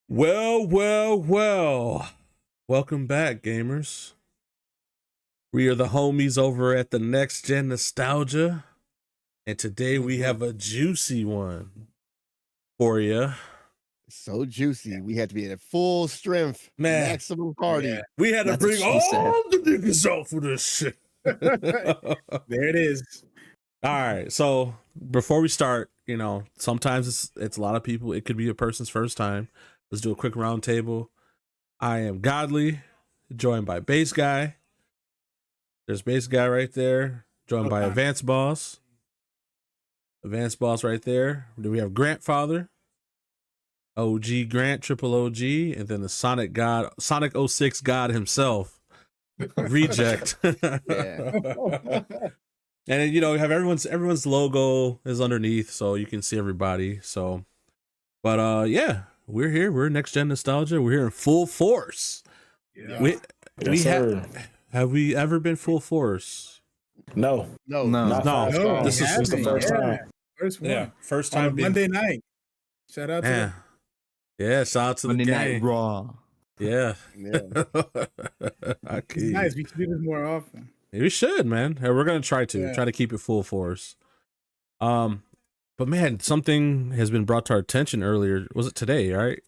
Well. Welcome back, gamers. We are the homies over at the NextGen Nostalgia. And today we have a juicy one for you. So juicy. We had to be at full strength, Man, maximum party. Yeah. We had to That's bring what she all said. the niggas out for this shit. There it is. All right. So before we start, sometimes it's a lot of people. It could be a person's first time. Let's do a quick round table. I am Godly, joined by Bass Guy. There's Bass Guy right there, joined by Advanced Boss. Advanced Boss right there. Then we have Grantfather, OG Grant, Triple OG, and then the Sonic 06 God himself, Reject. Yeah. And then, you have everyone's logo is underneath, so you can see everybody. So, but yeah, we're here. We're Next Gen Nostalgia. We're here in full force. Yeah. Have we ever been full force? No. This is the first time. First one. Yeah, first On time. Monday night. Shout out to shout out to Monday the Night gang. Raw. Yeah. It's nice. We should do this more often. We should, man. We're gonna try to keep it full force. But man, something has been brought to our attention earlier. Was it today, right?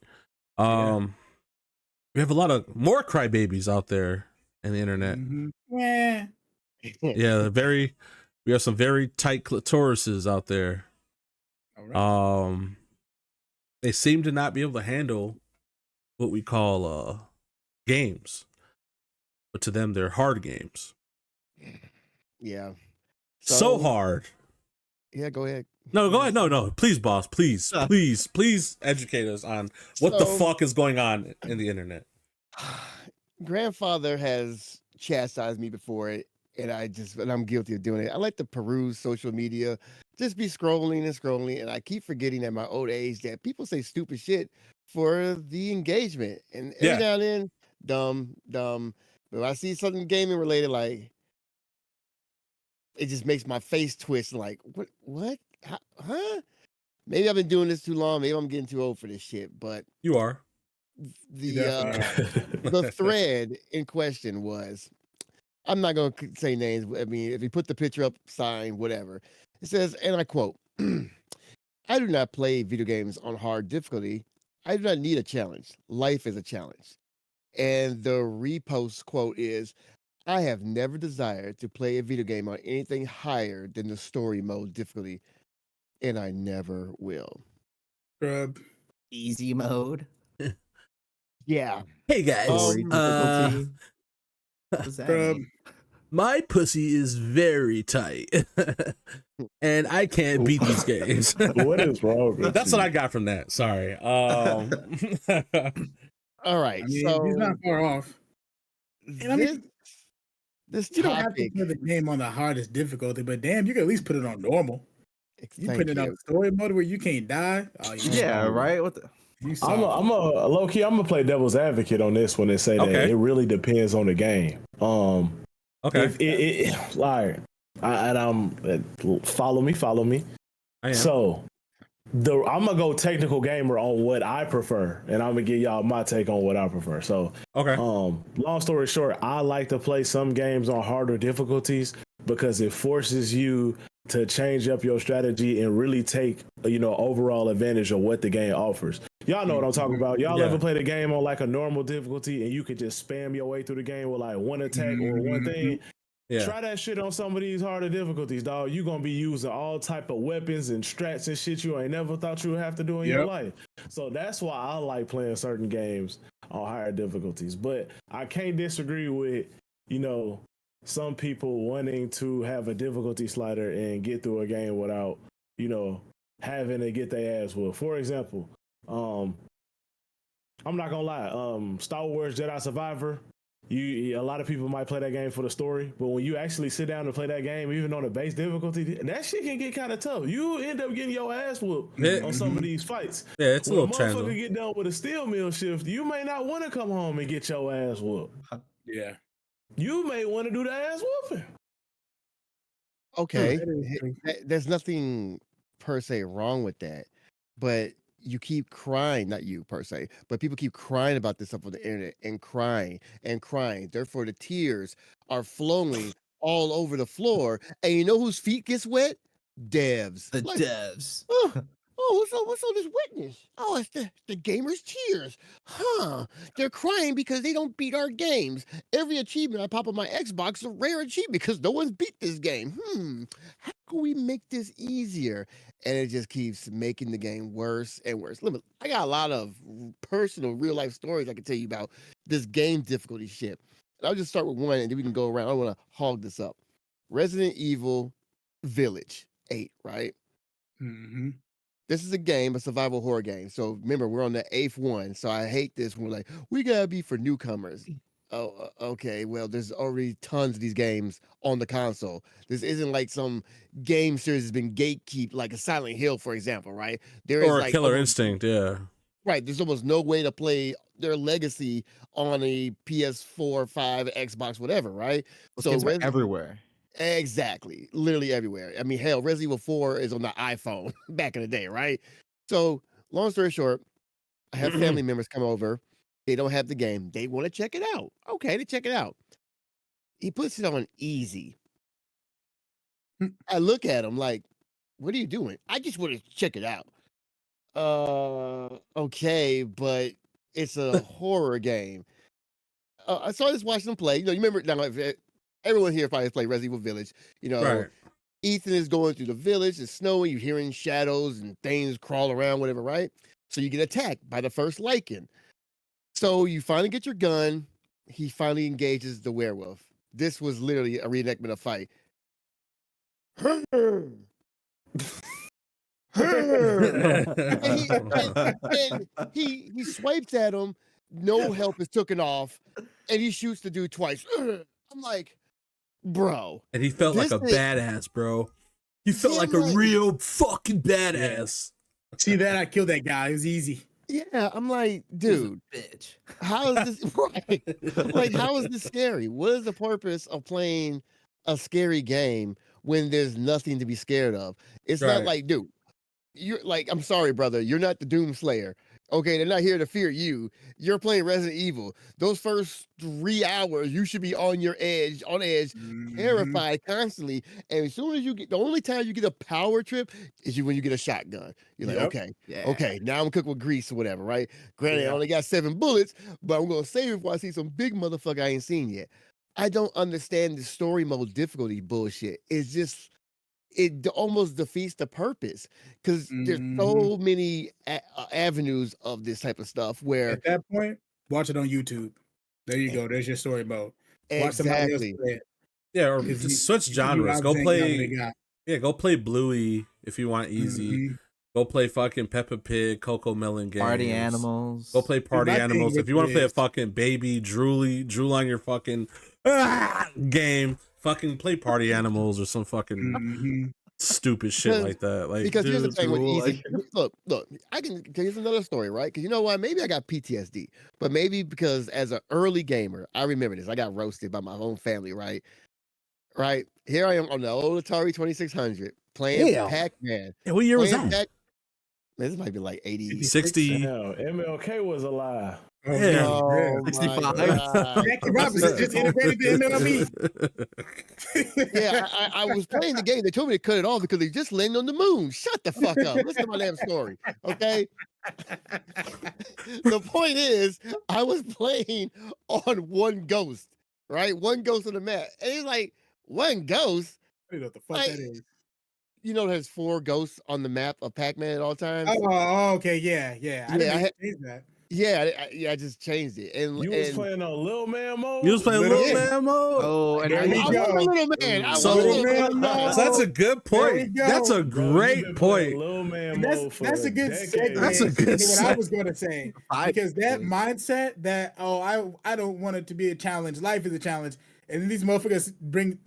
We have a lot of more crybabies out there in the internet. Mm-hmm. Yeah. Yeah, we have some very tight clitorises out there. All right. They seem to not be able to handle what we call games. But to them, they're hard games. Yeah. So hard. Yeah, go ahead. No, go ahead. No. Please, boss. Please educate us on what the fuck is going on in the internet. Grandfather has chastised me before it, and I'm guilty of doing it. I like to peruse social media, just be scrolling, and I keep forgetting at my old age that people say stupid shit for the engagement. And every now and then, dumb. But I see something gaming related, like, it just makes my face twist. Like, what? Huh? Maybe I've been doing this too long. Maybe I'm getting too old for this shit. But you are. The thread in question was, I'm not going to say names. I mean, if you put the picture up, sign, whatever. It says, and I quote, I do not play video games on hard difficulty. I do not need a challenge. Life is a challenge. And the repost quote is, I have never desired to play a video game on anything higher than the story mode difficulty, and I never will. Scrub. Easy mode. Yeah. Hey guys. My pussy is very tight, and I can't beat these games. What is wrong with That's you? what I got from that. Sorry. All right. I mean, so he's not far off. And I mean, this you don't have to topic, put the game on the hardest difficulty, but damn, you can at least put it on normal. You thank put it on you. story mode where you can't die. Oh, Yeah, right. What the? I'm a low key. I'm gonna play devil's advocate on this one and say that it really depends on the game. Okay. Follow me. I am. So I'm gonna go technical gamer on what I prefer, and I'm gonna give y'all my take on what I prefer. So okay. Long story short, I like to play some games on harder difficulties because it forces you to change up your strategy and really take overall advantage of what the game offers. Y'all know what I'm talking about. Y'all ever played a game on like a normal difficulty and you could just spam your way through the game with like one attack or one thing? Yeah. Try that shit on some of these harder difficulties, dog. You're gonna be using all type of weapons and strats and shit you ain't never thought you would have to do in your life. So that's why I like playing certain games on higher difficulties. But I can't disagree with, some people wanting to have a difficulty slider and get through a game without, having to get their ass whooped. For example, I'm not gonna lie, Star Wars Jedi Survivor, a lot of people might play that game for the story, but when you actually sit down and play that game, even on the base difficulty, that shit can get kind of tough. You end up getting your ass whooped on some of these fights. Yeah, it's a little challenging. challenging. Motherfucker get done with a steel mill shift, you may not want to come home and get your ass whooped. Yeah. You may want to do the ass whooping. Okay. There's nothing per se wrong with that, but you keep crying, not you per se, but people keep crying about this stuff on the internet and crying and crying. Therefore, the tears are flowing all over the floor. And you know whose feet gets wet? Devs. The Like, devs. what's all this witness? Oh, it's the gamers' tears. Huh. They're crying because they don't beat our games. Every achievement I pop on my Xbox is a rare achievement because no one's beat this game. How can we make this easier? And it just keeps making the game worse and worse. Look, I got a lot of personal, real life stories I can tell you about this game difficulty shit. And I'll just start with one and then we can go around. I don't want to hog this up. Resident Evil Village 8, right? Mm-hmm. This is a game, a survival horror game. So remember, we're on the 8th one. So I hate this when we're like, we gotta be for newcomers. Oh, okay. Well, there's already tons of these games on the console. This isn't like some game series has been gatekeep, like a Silent Hill, for example, right? There is Or a like Killer almost, Instinct, yeah. right. There's almost no way to play their legacy on a PS4, 5, Xbox, whatever, right? Those So games are everywhere. Exactly. Literally everywhere. I mean, hell, Resident Evil 4 is on the iPhone back in the day, right? So, long story short, I have family members come over. They don't have the game. They want to check it out. Okay, they check it out. He puts it on easy. I look at him like, what are you doing? I just want to check it out. Okay, but it's a horror game. So I just watched them play. You know, you remember now, everyone here probably has played Resident Evil Village. You know, Right. Ethan is going through the village. It's snowing. You're hearing shadows and things crawl around, whatever, right? So you get attacked by the first lichen. So you finally get your gun. He finally engages the werewolf. This was literally a reenactment of fight. And he swipes at him. No help is taken off, and he shoots the dude twice. I'm like, bro. And he felt like a this is- badass, bro. He felt Yeah, like a like- real fucking badass. See that? I killed that guy. It was easy. Yeah, I'm like, He's a dude, bitch. how is this right? Like, how is this scary? What is the purpose of playing a scary game when there's nothing to be scared of? It's Right. not like, dude, you're like, I'm sorry, brother, you're not the Doom Slayer. Okay, they're not here to fear you. You're playing Resident Evil. Those first 3 hours, you should be on edge, Mhm. terrified constantly. And as soon as you get, the only time you get a power trip is when you get a shotgun. You're like, Yep. okay, Yeah. okay, now I'm cooking with grease or whatever, right? Granted, I Yeah. only got 7 bullets, but I'm gonna save it before I see some big motherfucker I ain't seen yet. I don't understand the story mode difficulty bullshit. It's just almost defeats the purpose because there's so many avenues of this type of stuff where At that point, watch it on YouTube. There you go. There's your story mode. Watch somebody else exactly. play it. Yeah, or 'Cause just you- switch you can do genres. Go everything else they play got. go play Bluey if you want easy. Mhm. Go play fucking Peppa Pig, Coco Melon games. Party animals. Go play Party my thing Animals. If with you want to play a this- fucking baby drool on your fucking game, fucking play Party Animals or some fucking Mhm. stupid shit Because- like that. Like, Because here's the dude, thing with drool, easy. Look, I can. Here's another story, right? Because you know what? Maybe I got PTSD, but maybe because as an early gamer, I remember this. I got roasted by my own family, right? Right. Here I am on the old Atari 2600 playing Damn. Pac-Man. Hey, what year was Playing that? Man, this might be like 80. 60. Damn, MLK was alive. Oh, Yeah. yeah. Oh, 65. my God. Jackie Robinson just integrated the MLB. Yeah, I was playing the game. They told me to cut it off because they just landed on the moon. Shut the fuck up. Listen to my damn story. Okay. The point is, I was playing on one ghost, right? One ghost on the map. And it's like, one ghost? I don't know what the fuck Like, that is. You know, there's 4 ghosts on the map of Pac-Man at all times. Oh, okay, yeah. I Yeah, didn't I even had- change that. Yeah, I just changed it. And You was and playing on Lil Man mode. You was playing Little Little Man. Man mode. Oh, and There I we was go. a little man. I was So- a little Man, man. no. So that's a good There we point. go. That's a Bro, you great been point. playing Lil Man And mode for that's a good decades. segue That's a good into what I seg- was going to say. 5 Because that years. mindset that, I don't want it to be a challenge. Life is a challenge. And then these motherfuckers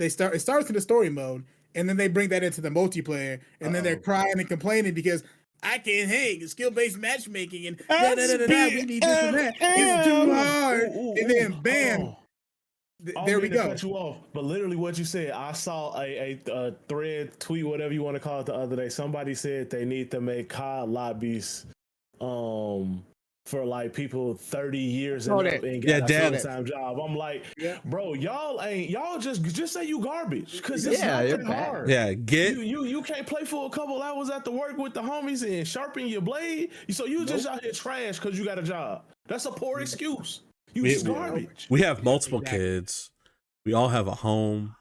it starts in the story mode, and then they bring that into the multiplayer, and then they're crying and complaining because I can't hang skill-based matchmaking and we need this and that. It's too hard. And then bam, there we go. Cut you off, but literally what you said, I saw a thread, tweet, whatever you want to call it, the other day. Somebody said they need to make COD lobbies for like people 30 years Saw and that. up and Yeah, got a Dan. full-time job. I'm like, Yeah. bro, y'all just say you garbage because it's Yeah, not you're that bad. hard. Yeah, get You can't play for a couple hours after work with the homies and sharpen your blade. So you just out here trash because you got a job. That's a poor excuse. You just garbage. we have multiple exactly. kids. We all have a home.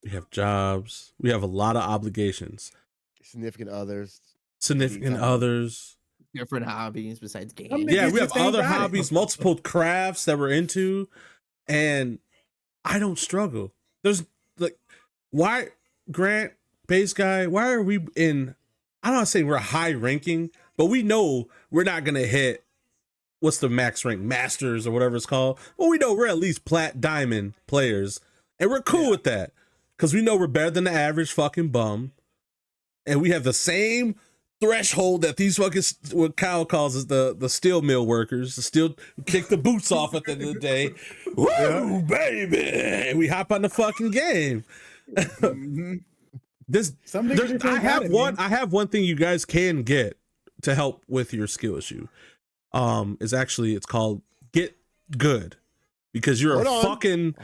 We have jobs. We have a lot of obligations. Significant others. Significant Anytime. others. Different hobbies besides games. Some Yeah, niggas we have just ain't other got it. hobbies, multiple crafts that we're into, and I don't struggle. There's like, why, Grant, base guy, why are we in? I don't want to say we're high ranking, but we know we're not gonna hit what's the max rank, masters or whatever it's called. Well, we know we're at least plat diamond players, and we're cool with that because we know we're better than the average fucking bum, and we have the same threshold that these fucking, what Kyle calls is the steel mill workers, the steel kick the boots off at the end of the day. Woo, baby! And we hop on the fucking game. This Some niggas just I ain't have got it, one. man. I have one thing you guys can get to help with your skill issue. Is actually it's called Get Good, because you're Hold a on. fucking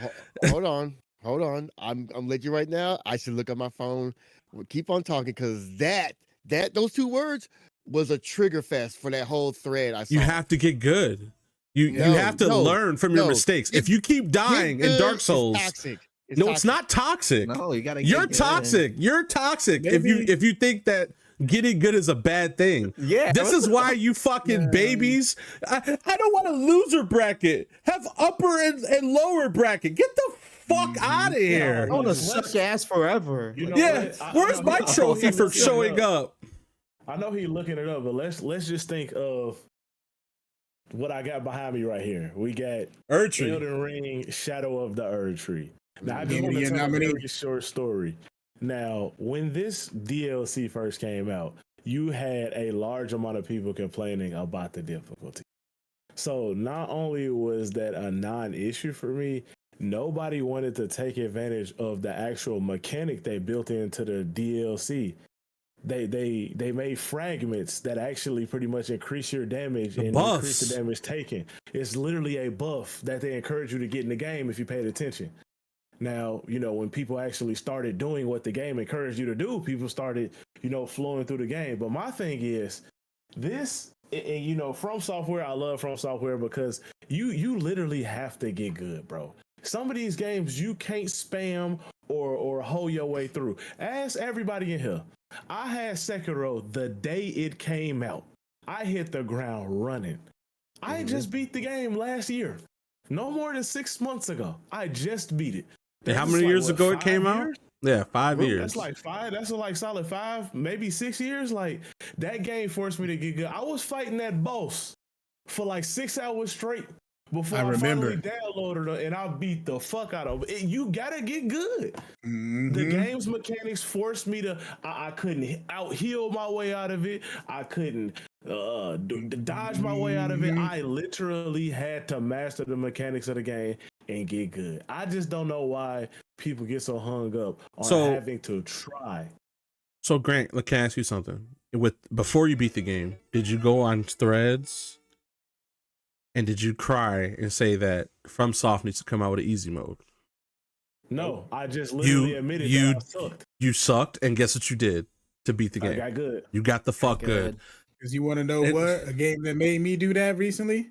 Hold on. I'm let you right now. I should look at my phone. We'll keep on talking because those two words was a trigger fest for that whole thread. I saw. you have to get good. You No, have to no, learn from your no. mistakes. Get- If you keep dying in Good Dark is Souls, toxic. it's toxic. not toxic. No, you gotta. You're get good. toxic. You're toxic. If Maybe- you think that getting good is a bad thing. Yeah, This is why you fucking babies. I don't want a loser bracket. Have upper and lower bracket. Get the fuck out of here. I want to Let's- suck ass forever. You know Yeah, what? where's my trophy for showing up? I know he's looking it up, but let's just think of what I got behind me right here. We got Erdtree. Elden Ring, Shadow of the Erdtree. Now I just Give want me to your tell a nominee. very short story. Now, when this DLC first came out, you had a large amount of people complaining about the difficulty. So not only was that a non-issue for me, nobody wanted to take advantage of the actual mechanic they built into the DLC. They made fragments that actually pretty much increase your damage and buffs. increase the damage taken. It's literally a buff that they encourage you to get in the game if you paid attention. Now, when people actually started doing what the game encouraged you to do, people started, flowing through the game. But my thing is, this, and From Software, I love From Software because you literally have to get good, bro. Some of these games you can't spam or hold your way through. Ask everybody in here. I had Sekiro the day it came out. I hit the ground running. I just beat the game last year. No more than 6 months ago. I just beat it. And how That's many like, years what, ago it 5 came out? years? Yeah, 5 Bro, years. That's like 5. That's like solid 5, maybe 6 years. Like that game forced me to get good. I was fighting that boss for like 6 hours straight before I I remember. finally downloaded it, and I beat the fuck out of it. You gotta get good. The Mhm. game's mechanics forced me to. I couldn't out heal my way out of it. I couldn't dodge my way out of it. I literally had to master the mechanics of the game and get good. I just don't know why people get so hung up on having to try. So Grant, let me ask you something. Before you beat the game, did you go on threads and did you cry and say that FromSoft needs to come out with an easy mode? No, I just literally admitted that I sucked. You sucked, and guess what you did to beat the game? I got good. You got the fuck good. Because you want to know what? A game that made me do that recently?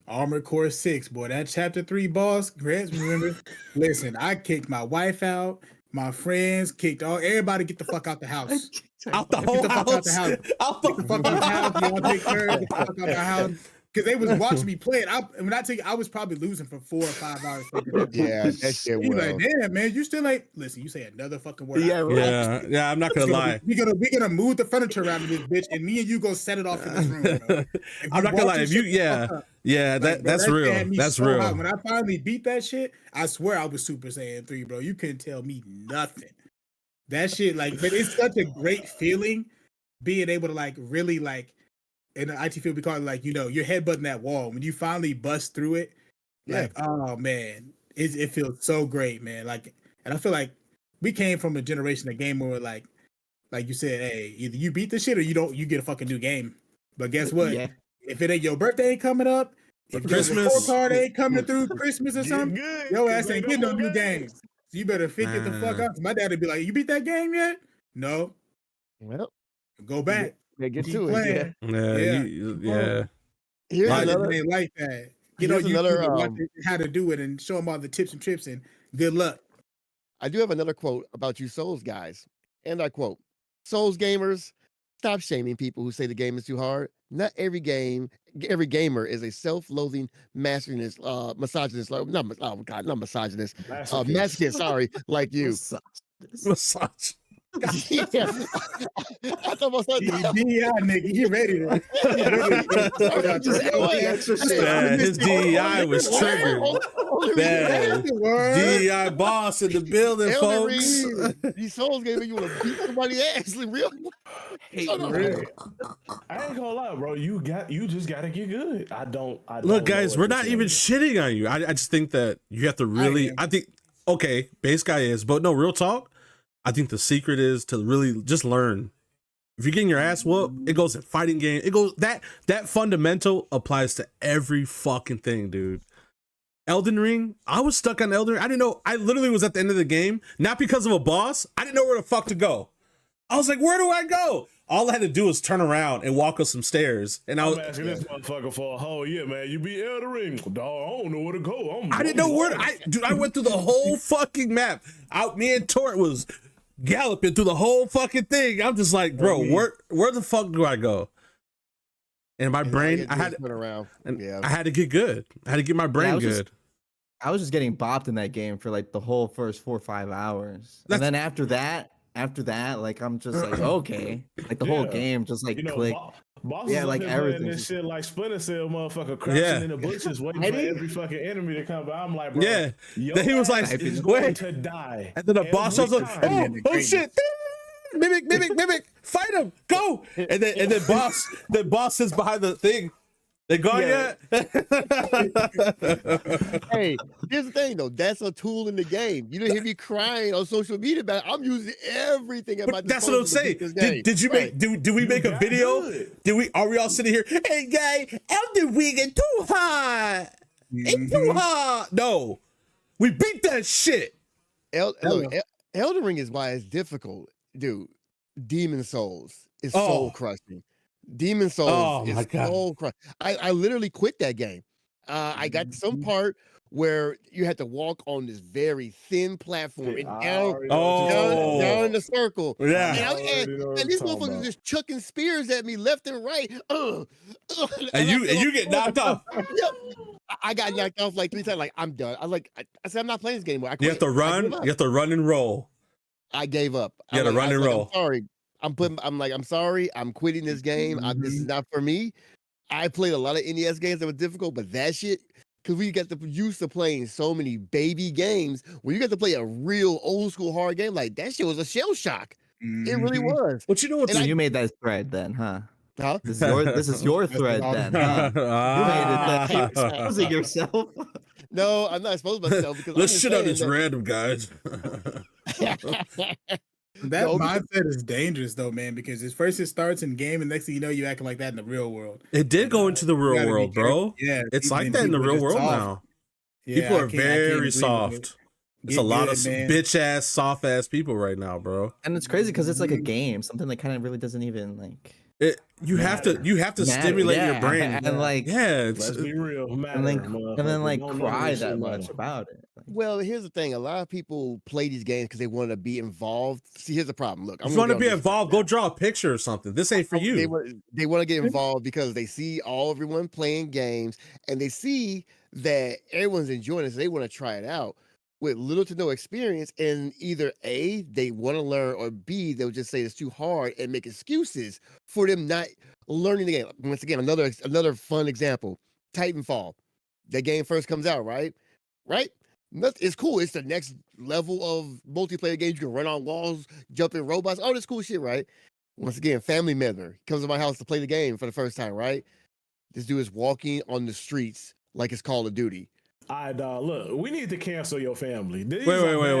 Armored Core 6, boy. That Chapter 3 boss, Grants, remember? Listen, I kicked my wife out, my friends, kicked everybody get the fuck out the house. Out the whole house. Out the house. Out the Get the fuck out the house. Y'all take care. Get the fuck out the house. Because they was watching me play it. I was probably losing for 4 or 5 hours. Yeah, that shit You will. like, damn, man, you still like, listen, you say another fucking word. Yeah, right. Yeah, I'm not gonna lie. We gonna move the furniture around in this bitch, and me and you go set it off in this room. Bro. I'm not gonna lie. If you, that's bro, real. had me That's so real. hot. When I finally beat that shit, I swear I was Super Saiyan 3, bro. You couldn't tell me nothing. That shit, but it's such a great feeling being able to really in the IT field we call it you're headbutting that wall. When you finally bust through it, oh man, it feels so great, man. And I feel like we came from a generation of game where like you said, hey, either you beat the shit or you don't, you get a fucking new game. But guess what? Yeah. If it ain't your birthday coming up, if Christmas. your report card ain't coming through Christmas or Get something, good, your 'cause ass they ain't no getting no more new games. games. So you better figure the fuck Man. out. My dad would be like, "You beat that game yet? No, Well, go back, they get keep to playing." it. Yeah, Yeah. Here's Like- another. It ain't like that. Get on Here's YouTube another. and watch how to do it and show them all the tips and trips and good luck. I do have another quote about you Souls guys. And I quote, Souls gamers, stop shaming people who say the game is too hard. Not every gamer is a self-loathing misogynist, oh God, not misogynist, masochist, sorry, like you. Massage. Yeah. I thought myself, DEI nigga, you ready to? Man, his DEI was triggered. Man, DEI boss in the building, Elden folks. Ring, these Souls gamers, you want to beat somebody's ass, like, real? I ain't gonna lie, bro. You just gotta get good. I don't Look, know guys, what we're to not tell even you. shitting on you. I just think that you have to really. I think okay, base guy is, but no, real talk. I think the secret is to really just learn. If you're getting your ass whooped, it goes in fighting game. It goes that fundamental applies to every fucking thing, dude. Elden Ring, I was stuck on Elden Ring. I didn't know. I literally was at the end of the game, not because of a boss. I didn't know where the fuck to go. I was like, where do I go? All I had to do was turn around and walk up some stairs. And I was asking this motherfucker for a whole year, man. You beat Elden Ring. Dog, I don't know where to go. I didn't know where I went through the whole fucking map. Me and Tort was galloping through the whole fucking thing. I'm just like, bro, where the fuck do I go? And my brain, I had to get good. I had to get my brain good. I was just getting bopped in that game for like the whole first 4 or 5 hours. And then after that, like I'm just like, okay. Like the whole game just like clicked. Bosses like everything. This shit like Splinter Cell, motherfucker, crouching in the bushes, waiting for every fucking enemy to come. But I'm like, bro, then he was like, going to die. And then the boss was like, oh shit, mimic, fight him, go. And then boss is behind the thing. They gone yet? Hey, here's the thing though. That's a tool in the game. You didn't hear me crying on social media about it. I'm using everything at my disposal. That's what I'm saying. Did you make? Do we make a video? Are we all sitting here? Hey, guy, Elden Ring is too hard. It's too hard. No, we beat that shit. Elden Ring is why it's difficult, dude. Demon Souls is soul crushing. Demon Souls is soul crushing. I literally quit that game. I got to some part where you had to walk on this very thin platform and down in the circle. Yeah. And these motherfuckers just chucking spears at me left and right. And you get knocked off. I got knocked off like 3 times. Like, I'm done. I said, I'm not playing this game anymore. You have to run. You have to run and roll. I gave up. You got to run and roll. I'm sorry. I'm sorry. I'm quitting this game. This is not for me. I played a lot of NES games that were difficult, but that shit, because we got used to playing so many baby games, when you got to play a real old school hard game, like that shit was a shell shock. It really was. But you know what? So you made that thread then, huh? Huh? This is your thread then, huh? You made it that exposing yourself. No, I'm not exposing myself because let's shit on this random guys. That mindset is dangerous though, man, because at first it starts in game and next thing you know you acting like that in the real world. It did go into the real world, bro. Yeah, it's like that in the real world now. Yeah, people are very soft. It's a lot of bitch ass, soft ass people right now, bro. And it's crazy because it's like a game, something that kind of really doesn't even like. You have to stimulate your brain and like let's be real, and then like cry that much about it. Well, here's the thing: a lot of people play these games because they want to be involved. See, here's the problem. Look, if you want to be involved, go draw a picture or something. This ain't for you. They want to get involved because they see everyone playing games and they see that everyone's enjoying it, so they want to try it out with little to no experience. And either A, they want to learn, or B, they'll just say it's too hard and make excuses for them not learning the game. Once again, another fun example: Titanfall. That game first comes out, right? It's cool. It's the next level of multiplayer games. You can run on walls, jump in robots, all this cool shit, right? Once again, family member comes to my house to play the game for the first time, right? This dude is walking on the streets like it's Call of Duty. All right, dog. Look, we need to cancel your family. Wait. Look, Hold on.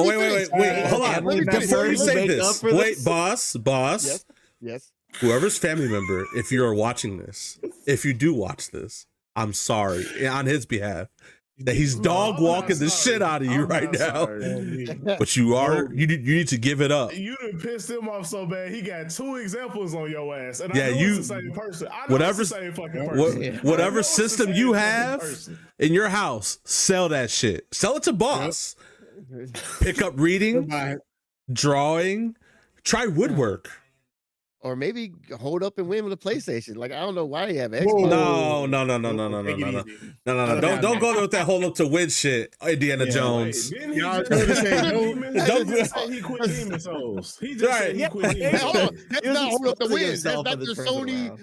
wait. Hold on. Before you say this, wait, boss. Yes. Whoever's family member, if you are watching this, if you do watch this, I'm sorry on his behalf that he's dog walking the shit out of you right now. But you need to give it up. You done pissed him off so bad. He got 2 examples on your ass, and Yeah, I know it's the same person. I know whatever it's the same fucking person. Whatever system you have in your house, sell that shit. Sell it to boss. Pick up reading, drawing, try woodwork. Or maybe hold up and win with a PlayStation. Like, I don't know why you have Xbox. No. Don't go there with that hold up to win shit, Indiana Jones. Didn't he just say he quit Demon Souls? He just said he quit Demon Souls. Hold on. That's not hold up to win. That's not the Sony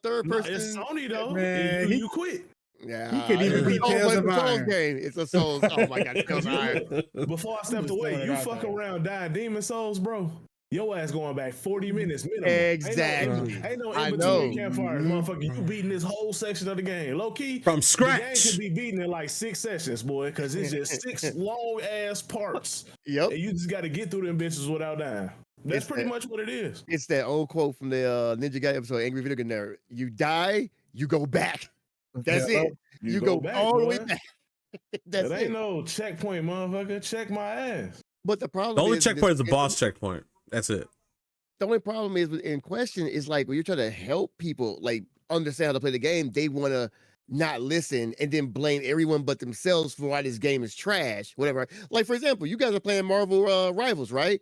third person. It's Sony though. Man, you quit. Yeah, he could even beat Tales of Iron. Game. It's a Souls. Oh my god, Tales of Iron. Before I stepped away, you fuck around dying Demon Souls, bro. Your ass going back 40 minutes minimum. Exactly. Ain't no in between campfires, motherfucker. You beating this whole section of the game. Low key. From scratch. The game could be beaten in like 6 sessions, boy, because it's just 6 long ass parts. Yep. And you just got to get through them bitches without dying. That's pretty much what it is. It's that old quote from the Ninja Guy episode, Angry Video Game Nerd. You die, you go back. That's it. You go back, all the way back. That's it. Ain't no checkpoint, motherfucker. Check my ass. But the problem the only checkpoint is the boss checkpoint. That's it. The only problem is in question is like when you're trying to help people like understand how to play the game, they want to not listen and then blame everyone but themselves for why this game is trash, whatever. Like, for example, you guys are playing Marvel Rivals, right?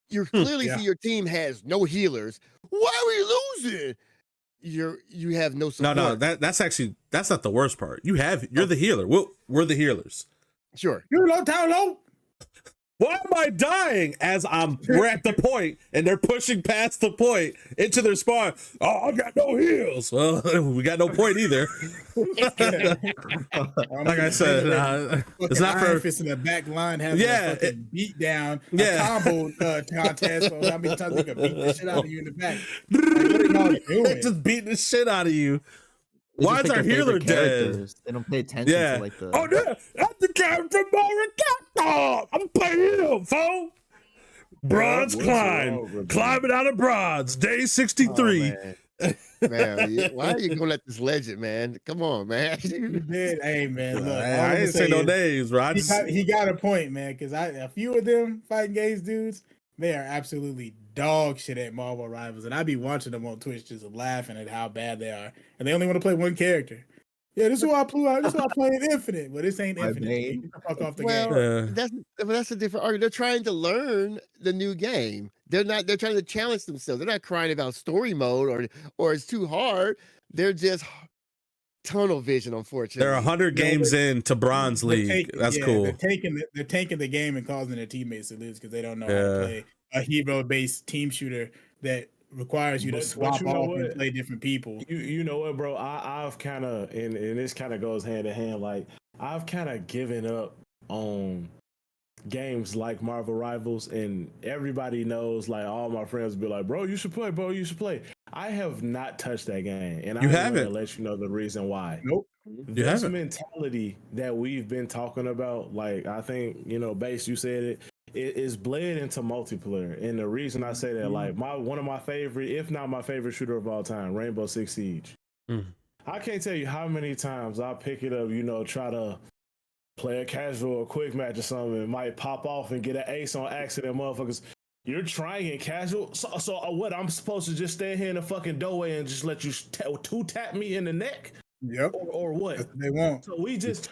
You clearly see your team has no healers. Why are we losing? You have no support. No, that's not the worst part. You're the healer. We're the healers. Sure. You're low. Why am I dying as we're at the point and they're pushing past the point into their spawn? Oh, I got no heals. Well, we got no point either. Like I said, it's not for fist in the back line having a fucking beat down, combo contest. So how many times we can beat the shit out of you in the back? Like, what are y'all doing? Just beating the shit out of you. Why is our healer dead? They don't pay attention to like the. Oh yeah, that's the character Moritata. I'm playing him, fool. Bronze climbing out of bronze, day 63. Oh, man, why are you gonna let this legend, man? Come on, man. Hey, man, look, I ain't say no names, bro. He got a point, man. Because a few of them fighting games dudes, they are absolutely dog shit at Marvel Rivals, and I be watching them on Twitch just laughing at how bad they are, and they only want to play one character. Yeah, this is why I play in Infinite, but this ain't Infinite. Get the fuck off the game. That's a different argument. They're trying to learn the new game. They're trying to challenge themselves. They're not crying about story mode or it's too hard. They're just tunnel vision, unfortunately. They're 100 games into Bronze League. That's cool. They're tanking the game and causing their teammates to lose because they don't know how to play a hero-based team shooter that requires you to swap off and play different people. You know what, bro? I've kind of, and this kind of goes hand in hand. Like, I've kind of given up on games like Marvel Rivals, and everybody knows. Like, all my friends be like, "Bro, you should play. Bro, you should play." I have not touched that game, and I want to let you know the reason why. Nope. This mentality that we've been talking about, like, I think, Base, you said it is bled into multiplayer. And the reason I say that, like, one of my favorite, if not my favorite shooter of all time, Rainbow Six Siege. I can't tell you how many times I pick it up, try to play a casual or quick match or something, and might pop off and get an ace on accident, motherfuckers. You're trying it casual. So what? I'm supposed to just stand here in the fucking doorway and just let you two-tap me in the neck? Yep. Or what? They won't. So we just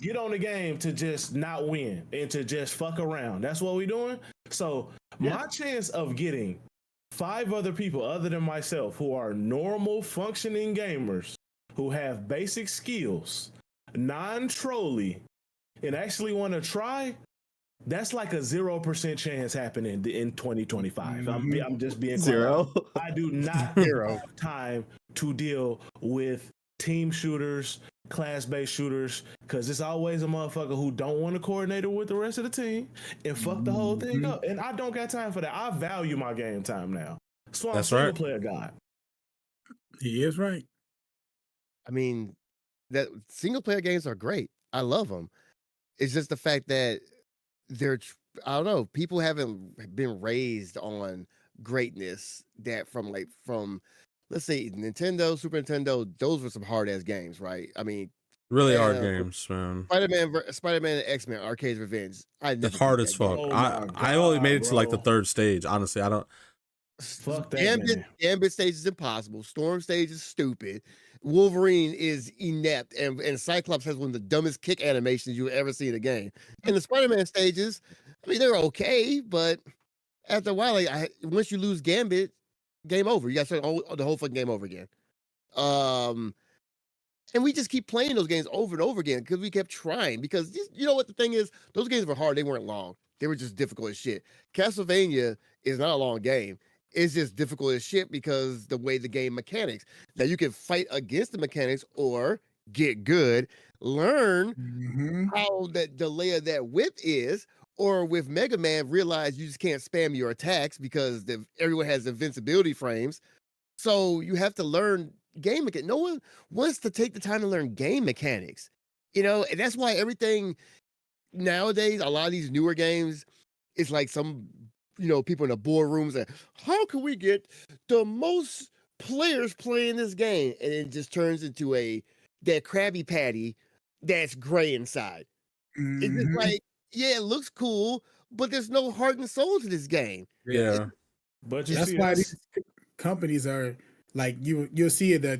get on the game to just not win and to just fuck around. That's what we're doing. So my chance of getting 5 other people other than myself who are normal functioning gamers who have basic skills, non-trolly, and actually want to try, that's like a 0% chance happening in 2025. I'm just being zero. I do not have time to deal with team shooters, class-based shooters, because it's always a motherfucker who don't want to coordinate it with the rest of the team and fuck the whole thing up. And I don't got time for that. I value my game time now. So I'm a single player guy. He is right. I mean, that single player games are great. I love them. It's just the fact that I don't know, people haven't been raised on greatness that from let's say Nintendo, Super Nintendo, those were some hard ass games, right? I mean, Really hard games, man. Spider-Man and X-Men Arcade's Revenge. I never It's hard beat as that fuck. game. I only made it to like the bro. 3rd stage. Honestly, I don't. Fuck that game. Gambit stage is impossible. Storm stage is stupid. Wolverine is inept, and Cyclops has one of the dumbest kick animations you'll ever see in a game. And the Spider-Man stages, I mean, they're okay, but after a while, once you lose Gambit, game over. You got to start the whole fucking game over again. And we just keep playing those games over and over again because we kept trying. Because you know what the thing is, those games were hard. They weren't long. They were just difficult as shit. Castlevania is not a long game. It's just difficult as shit because the way the game mechanics. Now you can fight against the mechanics or get good, learn how the lay of that whip is, or with Mega Man, realize you just can't spam your attacks because everyone has invincibility frames. So you have to learn game mechanics. No one wants to take the time to learn game mechanics, and that's why everything nowadays, a lot of these newer games, it's like some people in the boardrooms and how can we get the most players playing this game, and it just turns into that Krabby Patty that's gray inside. It's just like, yeah, it looks cool, but there's no heart and soul to this game. Yeah, but that's why these companies are like you'll see that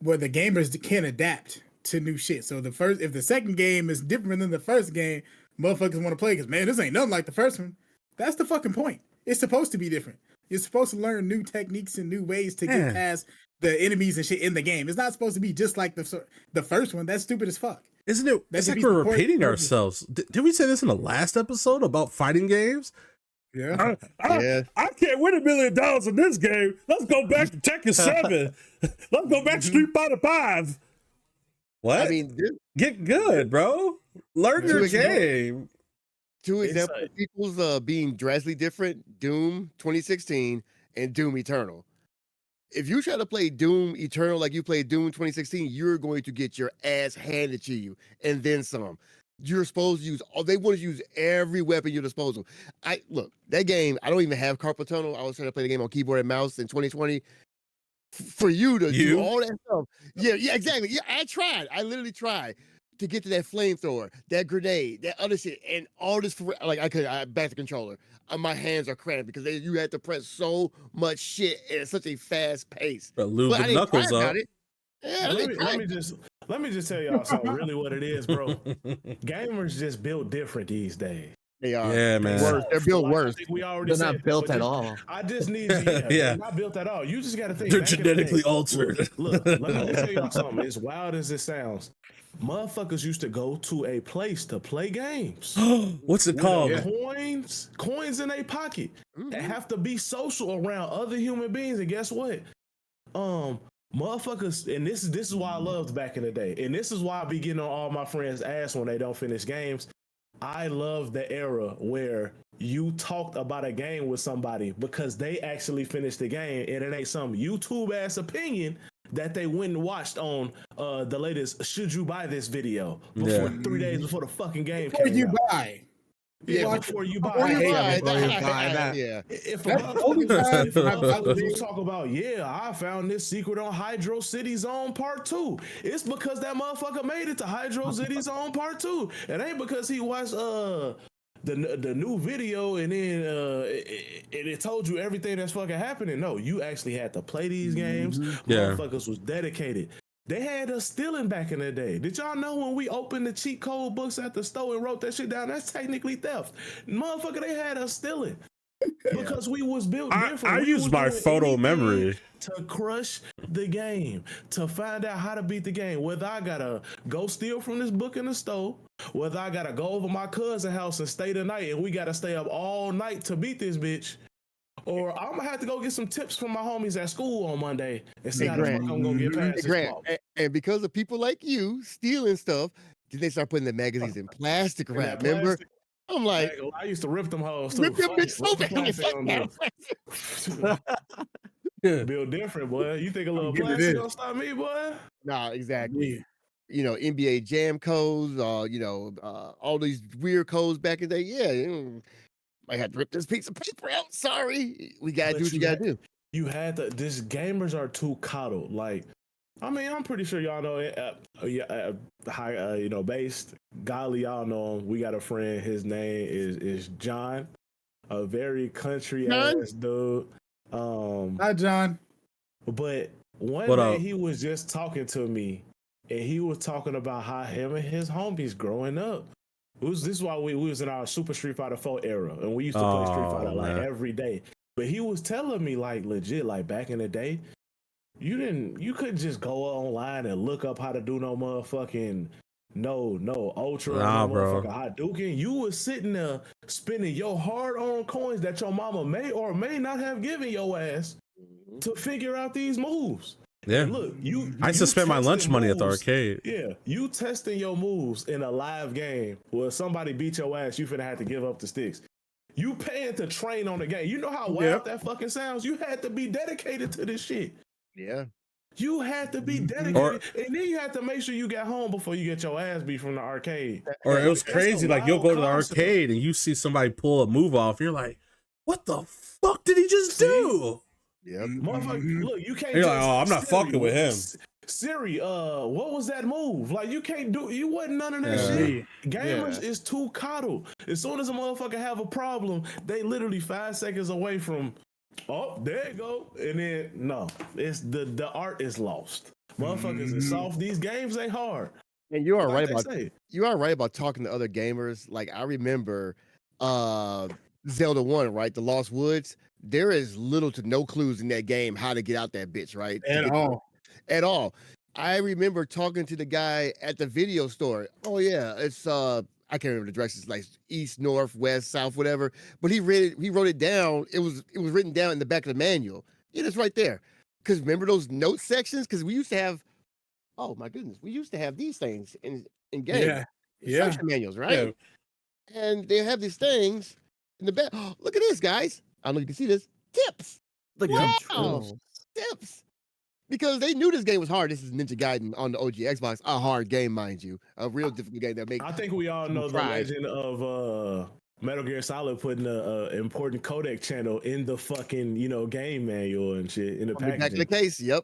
where the gamers can't adapt to new shit. So if the second game is different than the first game, motherfuckers want to play because, man, this ain't nothing like the first one. That's the fucking point. It's supposed to be different. You're supposed to learn new techniques and new ways to get past the enemies and shit in the game. It's not supposed to be just like the first one. That's stupid as fuck. Isn't it? It's like we're repeating ourselves. Did we say this in the last episode about fighting games? Yeah. I can't win $1 million in this game. Let's go back to Tekken 7. Let's go back to Street Fighter 5. What? I mean, get good, bro. Learn your game. Two examples of people's being drastically different: Doom 2016 and Doom Eternal. If you try to play Doom Eternal like you played Doom 2016, you're going to get your ass handed to you, and then some. You're supposed to use. They want to use every weapon at your disposal. Look, that game. I don't even have carpal tunnel. I was trying to play the game on keyboard and mouse in 2020. For you to do all that stuff, yeah, exactly. Yeah, I tried. I literally tried to get to that flamethrower, that grenade, that other shit, and all this for like I back the controller. My hands are cramped because you had to press so much shit at such a fast pace. But lube the knuckles up. Yeah, let me just tell y'all something. Really, what it is, bro. Gamers just built different these days. They are. Yeah, man. They're built worse. They're not built at all. I just need you. They're not built at all. You just got to think. They're genetically altered. Look, let me tell y'all something. As wild as it sounds, motherfuckers used to go to a place to play games. What's it called? Coins in a pocket. That have to be social around other human beings. And guess what? Motherfuckers, and this is why I loved back in the day, and this is why I be getting on all my friends' ass when they don't finish games. I love the era where you talked about a game with somebody because they actually finished the game, and it ain't some YouTube ass opinion that they went and watched on the latest "Should you buy this" video before 3 days before the fucking game before came you out. buy. Yeah, before you buy. Yeah. If you talk about, I found this secret on Hydro City Zone Part 2. It's because that motherfucker made it to Hydro City Zone Part 2. It ain't because he watched the new video and then it told you everything that's fucking happening. No, you actually had to play these games. Motherfuckers was dedicated. They had us stealing back in the day. Did y'all know when we opened the cheat code books at the store and wrote that shit down? That's technically theft. Motherfucker, they had us stealing. Because we was built different. I used my photo memory to crush the game, to find out how to beat the game. Whether I gotta go steal from this book in the store, whether I gotta go over my cousin's house and stay the night and we gotta stay up all night to beat this bitch. Or I'm gonna have to go get some tips from my homies at school on Monday and see how the fuck I'm gonna get past this. And because of people like you stealing stuff, did they start putting the magazines in plastic wrap? Remember? I'm like, I used to rip them hoes too. Rip them bitch so bad. Build different, boy. You think a little plastic gonna stop me, boy? Nah, exactly. Yeah. NBA Jam codes, all these weird codes back in the day. Yeah, I had to rip this piece of paper out. Sorry, we gotta do what you gotta do. You had to. This gamers are too coddled. Like, I mean, I'm pretty sure y'all know it. Based golly, y'all know him. We got a friend. His name is John, a very country ass dude. Hi, John. But one day he was just talking to me, and he was talking about how him and his homies growing up. This is why we was in our Super Street Fighter 4 era, and we used to play Street Fighter like every day. But he was telling me like legit, like back in the day, you couldn't just go online and look up how to do no motherfucking ultra motherfucking Hadouken. You was sitting there spending your hard-earned coins that your mama may or may not have given your ass to figure out these moves. Yeah, and look, I used to spend my lunch money at the arcade. Yeah, you testing your moves in a live game where somebody beat your ass, you finna have to give up the sticks. You paying to train on the game. You know how wild that fucking sounds? You had to be dedicated to this shit. Yeah. You had to be dedicated. And then you had to make sure you got home before you get your ass beat from the arcade. Or it was crazy. Like, you'll go to the arcade and you see somebody pull a move off. You're like, what the fuck did he just do? Yeah. Motherfucker, look, you can't. You're like, oh, I'm not fucking with him. Siri, what was that move? Like, you can't do. You wasn't none of that shit. Gamers is too coddled. As soon as a motherfucker have a problem, they literally 5 seconds away from. Oh, there you go. And then no, it's the art is lost. Motherfuckers is soft. These games ain't hard. And you are right about talking to other gamers. Like, I remember Zelda 1, right? The Lost Woods. There is little to no clues in that game how to get out that bitch, right? At all. I remember talking to the guy at the video store. Oh yeah, it's I can't remember the directions, like east, north, west, south, whatever. But he wrote it down. It was written down in the back of the manual. It is right there. Because remember those note sections? Because we used to have, oh my goodness, we used to have these things in games. Section manuals, right? Yeah. And they have these things in the back. Oh, look at this, guys. I don't know if you can see this. Tips. Tips. Because they knew this game was hard. This is Ninja Gaiden on the OG Xbox. A hard game, mind you. A real difficult game that makes. I think we all know the legend of Metal Gear Solid putting an important codec channel in the fucking game manual and shit in the packaging. Back in the case, yep.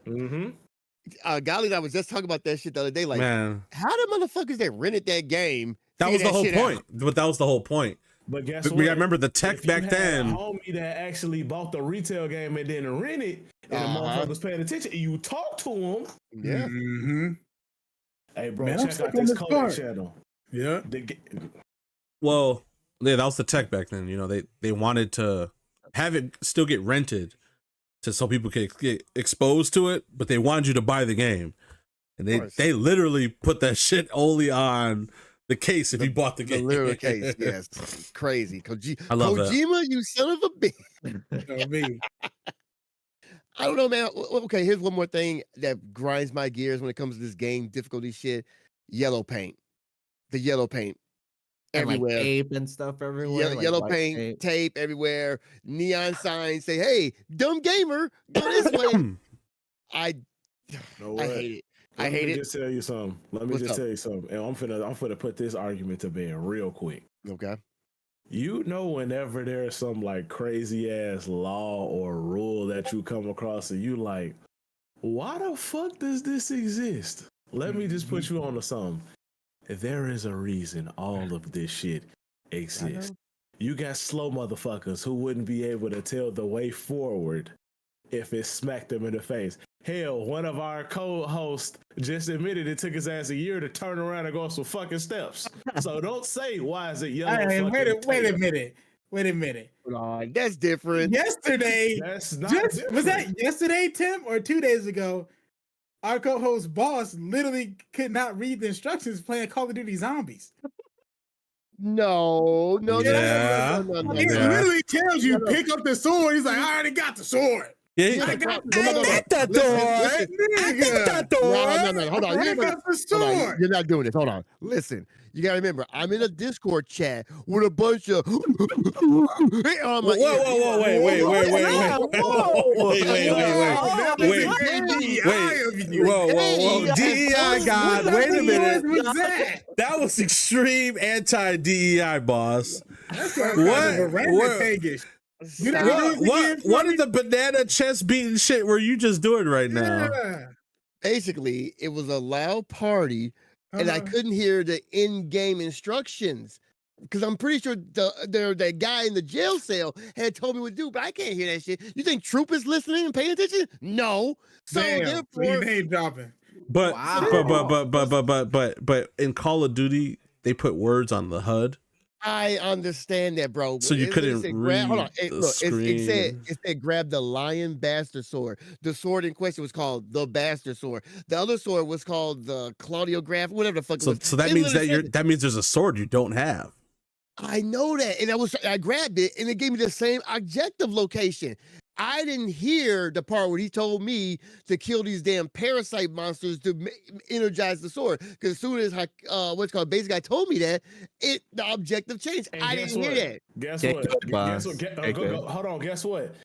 Golly, I was just talking about that shit the other day. Like, man, how the motherfuckers that rented that game? That was the whole point. But that was the whole point. But guess what? We remember the tech back then. A homie that actually bought the retail game and then rent it, and the motherfuckers paying attention, and you talk to him. Yeah. Hey, bro, check out this codec channel. Yeah. Well, yeah, that was the tech back then. They wanted to have it still get rented, so people could get exposed to it, but they wanted you to buy the game, and they literally put that shit only on the case if you bought the game. The literal case, yes. Crazy. I love Kojima, that. you son of a bitch. I don't know, man. Okay, here's one more thing that grinds my gears when it comes to this game difficulty shit. Yellow paint. The yellow paint. Everywhere. Like tape and stuff everywhere. Yellow paint, tape everywhere. Neon signs say, hey, dumb gamer, go this way. I hate it. Let me just tell you something. And I'm finna put this argument to bed real quick. Okay. Whenever there's some like crazy ass law or rule that you come across and you like, why the fuck does this exist? Let me just put you on to something. There is a reason all of this shit exists. You got slow motherfuckers who wouldn't be able to tell the way forward if it smacked them in the face. Hell, one of our co-hosts just admitted it took his ass a year to turn around and go some fucking steps. So don't say, why is it yellow? Hey, wait a minute. Hold on, that's different. Yesterday, that's not different. Was that yesterday, Tim, or 2 days ago? Our co-host boss literally could not read the instructions playing Call of Duty Zombies. No. He literally tells you, pick up the sword. He's like, I already got the sword. Yeah, I got that door. No. Hold on. You're not doing this. Hold on. Listen, you gotta remember, I'm in a Discord chat with a bunch of. Whoa, wait. Whoa. DEI God, wait a minute. Was that? That was extreme anti-DEI, boss. That's What? What is the banana chest beating shit were you just doing right now? Yeah. Basically, it was a loud party, and I couldn't hear the in-game instructions because I'm pretty sure that guy in the jail cell had told me what to do, but I can't hear that shit. You think Troop is listening and paying attention? No. So therefore, name dropping. But in Call of Duty, they put words on the HUD. I understand that, bro. So you couldn't read hold on. screen. It said grab the lion bastard sword. The sword in question was called the bastard sword. The other sword was called the Claudio Graph, whatever the fuck it was. So that means that means there's a sword you don't have. I know that, and I grabbed it, and it gave me the same objective location. I didn't hear the part where he told me to kill these damn parasite monsters to energize the sword. Because as soon as basic guy told me that, the objective changed. And I didn't hear that. Guess what? Hold on. Guess what?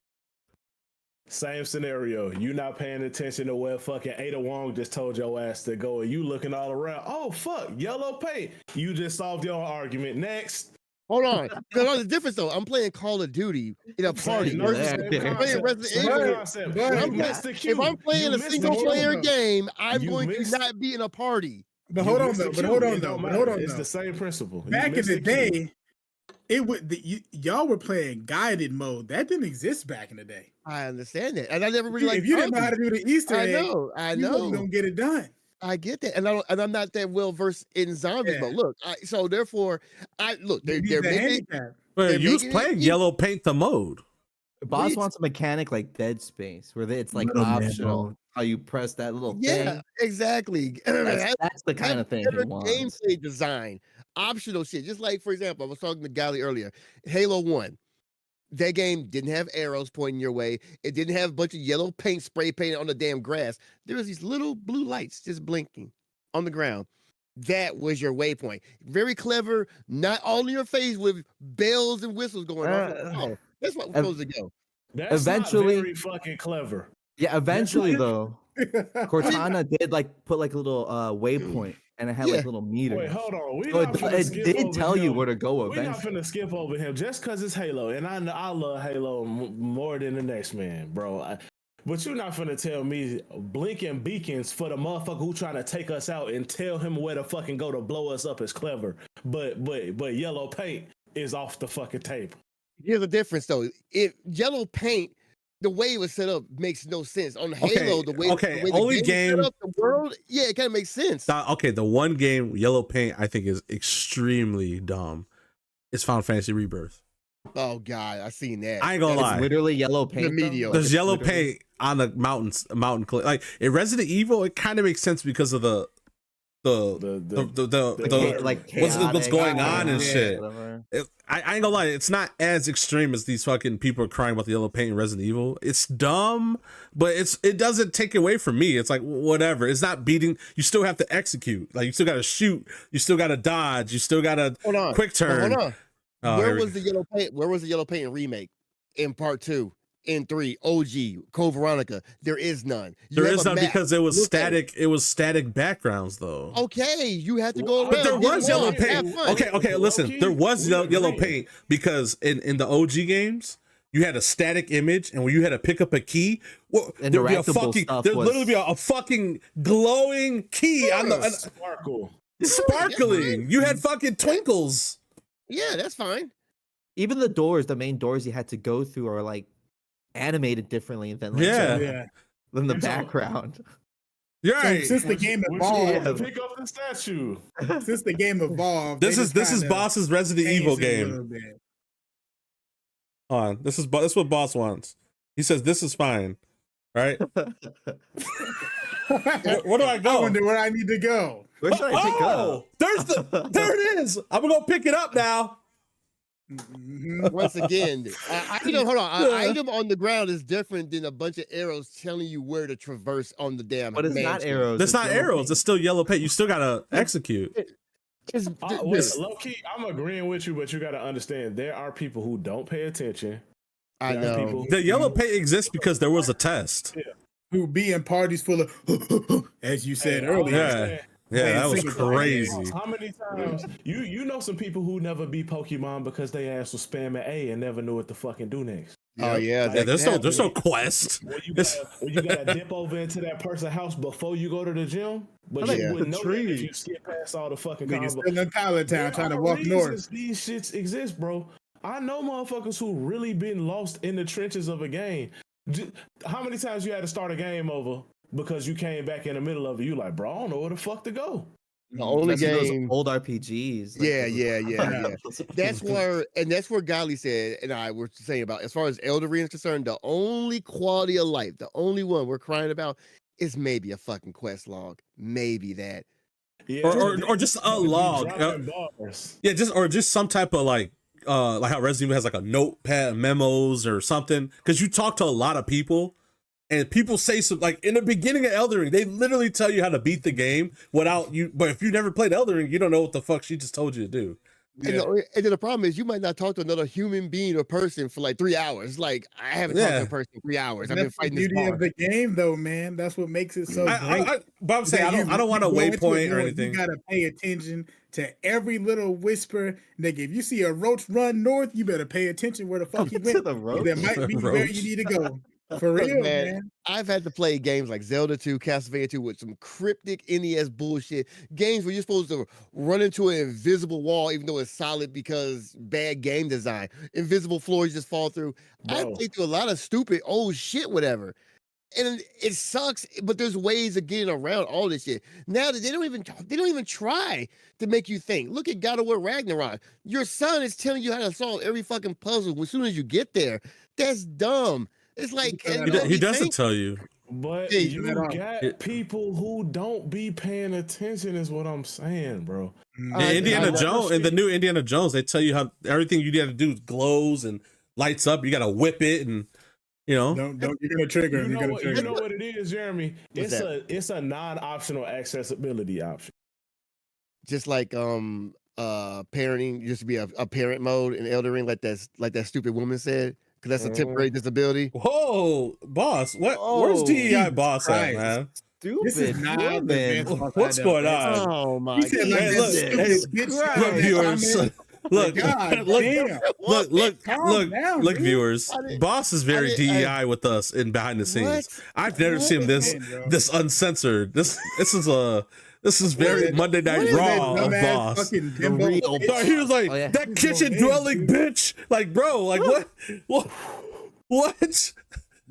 Same scenario. You not paying attention to where fucking Ada Wong just told your ass to go, and you looking all around. Oh fuck, yellow paint. You just solved your argument. Next. Hold on. There's a difference though. I'm playing Call of Duty in a party. I'm playing Resident Evil. If I'm playing a single player game, I'm going to not be in a party. But hold on though. It's the same principle. Back in the day, y'all were playing guided mode. That didn't exist back in the day. I understand that, and I never really if you didn't know how to do the Easter egg, I know. You don't get it done. I get that, and I'm not that well versed in zombies. But look, so therefore, they're making. You was playing yellow paint the mode. Boss wants a mechanic like Dead Space, where it's like optional. How you press that little thing? Yeah, exactly. That's the kind of thing he wants. Gameplay design, optional shit. Just like, for example, I was talking to Gally earlier. Halo 1. That game didn't have arrows pointing your way. It didn't have a bunch of yellow paint spray painted on the damn grass. There was these little blue lights just blinking on the ground. That was your waypoint. Very clever, not all in your face with bells and whistles going off. Oh, that's what we're supposed to go. That's eventually not very fucking clever. Yeah, eventually though, Cortana did put a little waypoint. And it had little meters. Wait, hold on. It did tell you where to go eventually. We're not finna skip over him just because it's Halo. And I love Halo more than the next man, bro. But you're not finna tell me blinking beacons for the motherfucker who trying to take us out and tell him where to fucking go to blow us up is clever. But yellow paint is off the fucking table. Here's the difference though. If yellow paint, the way it was set up makes no sense. On Halo, the way only game set up the world, it kind of makes sense. The one game yellow paint I think is extremely dumb. It's Final Fantasy Rebirth. Oh god, I seen that. I ain't gonna lie. Literally yellow paint. There's yellow paint on the mountain cliff. Like in Resident Evil, it kind of makes sense because of the what's going on and shit. I ain't gonna lie, it's not as extreme as these fucking people are crying about the yellow paint in Resident Evil. It's dumb, but it doesn't take away from me. It's like whatever. It's not beating. You still have to execute. Like you still got to shoot. You still got to dodge. You still got to quick turn. Hold on. Where was the yellow paint? Where was the yellow paint remake in part 2? In 3, OG, Code Veronica, there is none. There is none because it was static. It was static backgrounds, though. Okay, you have to go around. But there was yellow paint. Okay. Listen, there was yellow paint because in the OG games, you had a static image, and when you had to pick up a key, there'd literally be a fucking glowing key on the sparkling. You had fucking twinkles. Yeah, that's fine. Even the doors, the main doors you had to go through, are animated differently than than the background. You're right. Since the game evolved, pick up the statue. Since the game evolved, this is Boss's Resident Evil game. Hold on, this is what Boss wants. He says this is fine, right? Where do I go? I wonder where I need to go. Where should I pick up? There it is. I'm gonna go pick it up now. Once again, hold on. An item on the ground is different than a bunch of arrows telling you where to traverse on the damn. But it's not arrows. That's not arrows. It's still yellow paint. You still gotta execute. Low key, I'm agreeing with you, but you gotta understand there are people who don't pay attention, I There's know. people The yellow paint exists because there was a test. Who be in parties full of, as you said earlier. Yeah. Yeah, that was crazy. How many times you know some people who never beat Pokemon because they ass was spamming A and never knew what to fucking do next. Oh yeah, Yeah, there's no quest. When you gotta dip over into that person's house before you go to the gym, but I like you the wouldn't know that if trees. you skip past all the fucking Niggas combos. still in Tyler Town trying to walk north. These shits exist, bro. I know motherfuckers who really been lost in the trenches of a game. How many times you had to start a game over because you came back in the middle of it? You like, bro, I don't know where the fuck to go. the only Especially those game. old RPGs. like Yeah. those- That's where Godly said, and I were saying about as far as Elden Ring is concerned, the only quality of life, the only one we're crying about is maybe a fucking quest log, maybe that. Yeah, Or just a log. Yeah, just some type of like how Resident Evil has like a notepad memos or something, because you talk to a lot of people and people say some, like in the beginning of Elden Ring, they literally tell you how to beat the game without you, but if you never played Elden Ring, you don't know what the fuck she just told you to do. And then the problem is you might not talk to another human being or person for like 3 hours. Like I haven't talked to a person in 3 hours. I've been That's the fighting this beauty bar. of the game, though, man. That's what makes it so great. But I'm saying I don't want a waypoint or anything. You gotta pay attention to every little whisper. Nigga, if you see a roach run north, you better pay attention where the fuck he To went. the road. That might be where Roach. you need to go. For real, man. I've had to play games like Zelda 2, Castlevania 2 with some cryptic NES bullshit. Games where you're supposed to run into an invisible wall, even though it's solid because bad game design. Invisible floors just fall through. I Bro. played through a lot of stupid old shit, whatever. And it sucks, but there's ways of getting around all this shit. Now that they don't even try to make you think. Look at God of War Ragnarok. Your son is telling you how to solve every fucking puzzle as soon as you get there. That's dumb. It's like He doesn't tell you. But Hey, you got people who don't be paying attention, is what I'm saying, bro. Indiana Jones, in the new Indiana Jones, they tell you how everything you got to do glows and lights up. You got to whip it, and you know. Don't you're gonna trigger him. You know what it is, Jeremy? What's It's a non-optional accessibility option. just like parenting used to be a parent mode in Elden Ring, like that stupid woman said, because that's a temporary disability. Whoa, boss! Where's DEI boss at, man? Stupid. This is not woman. What's going on? Oh my He said, like, Hey, that look, stupid hey, bitch look, in that viewers. comment. Look, God look, damn. Calm down, look, dude. viewers. I didn't- Boss is very I didn't- DEI with us in behind the scenes. What? I've never seen this Bro. this uncensored. This is very is- Monday Night what is Raw That of dumbass Boss. fucking The bimbo real bitch. No, he was like, Oh, yeah. that He's kitchen going in, dwelling bitch. Like, bro, like what?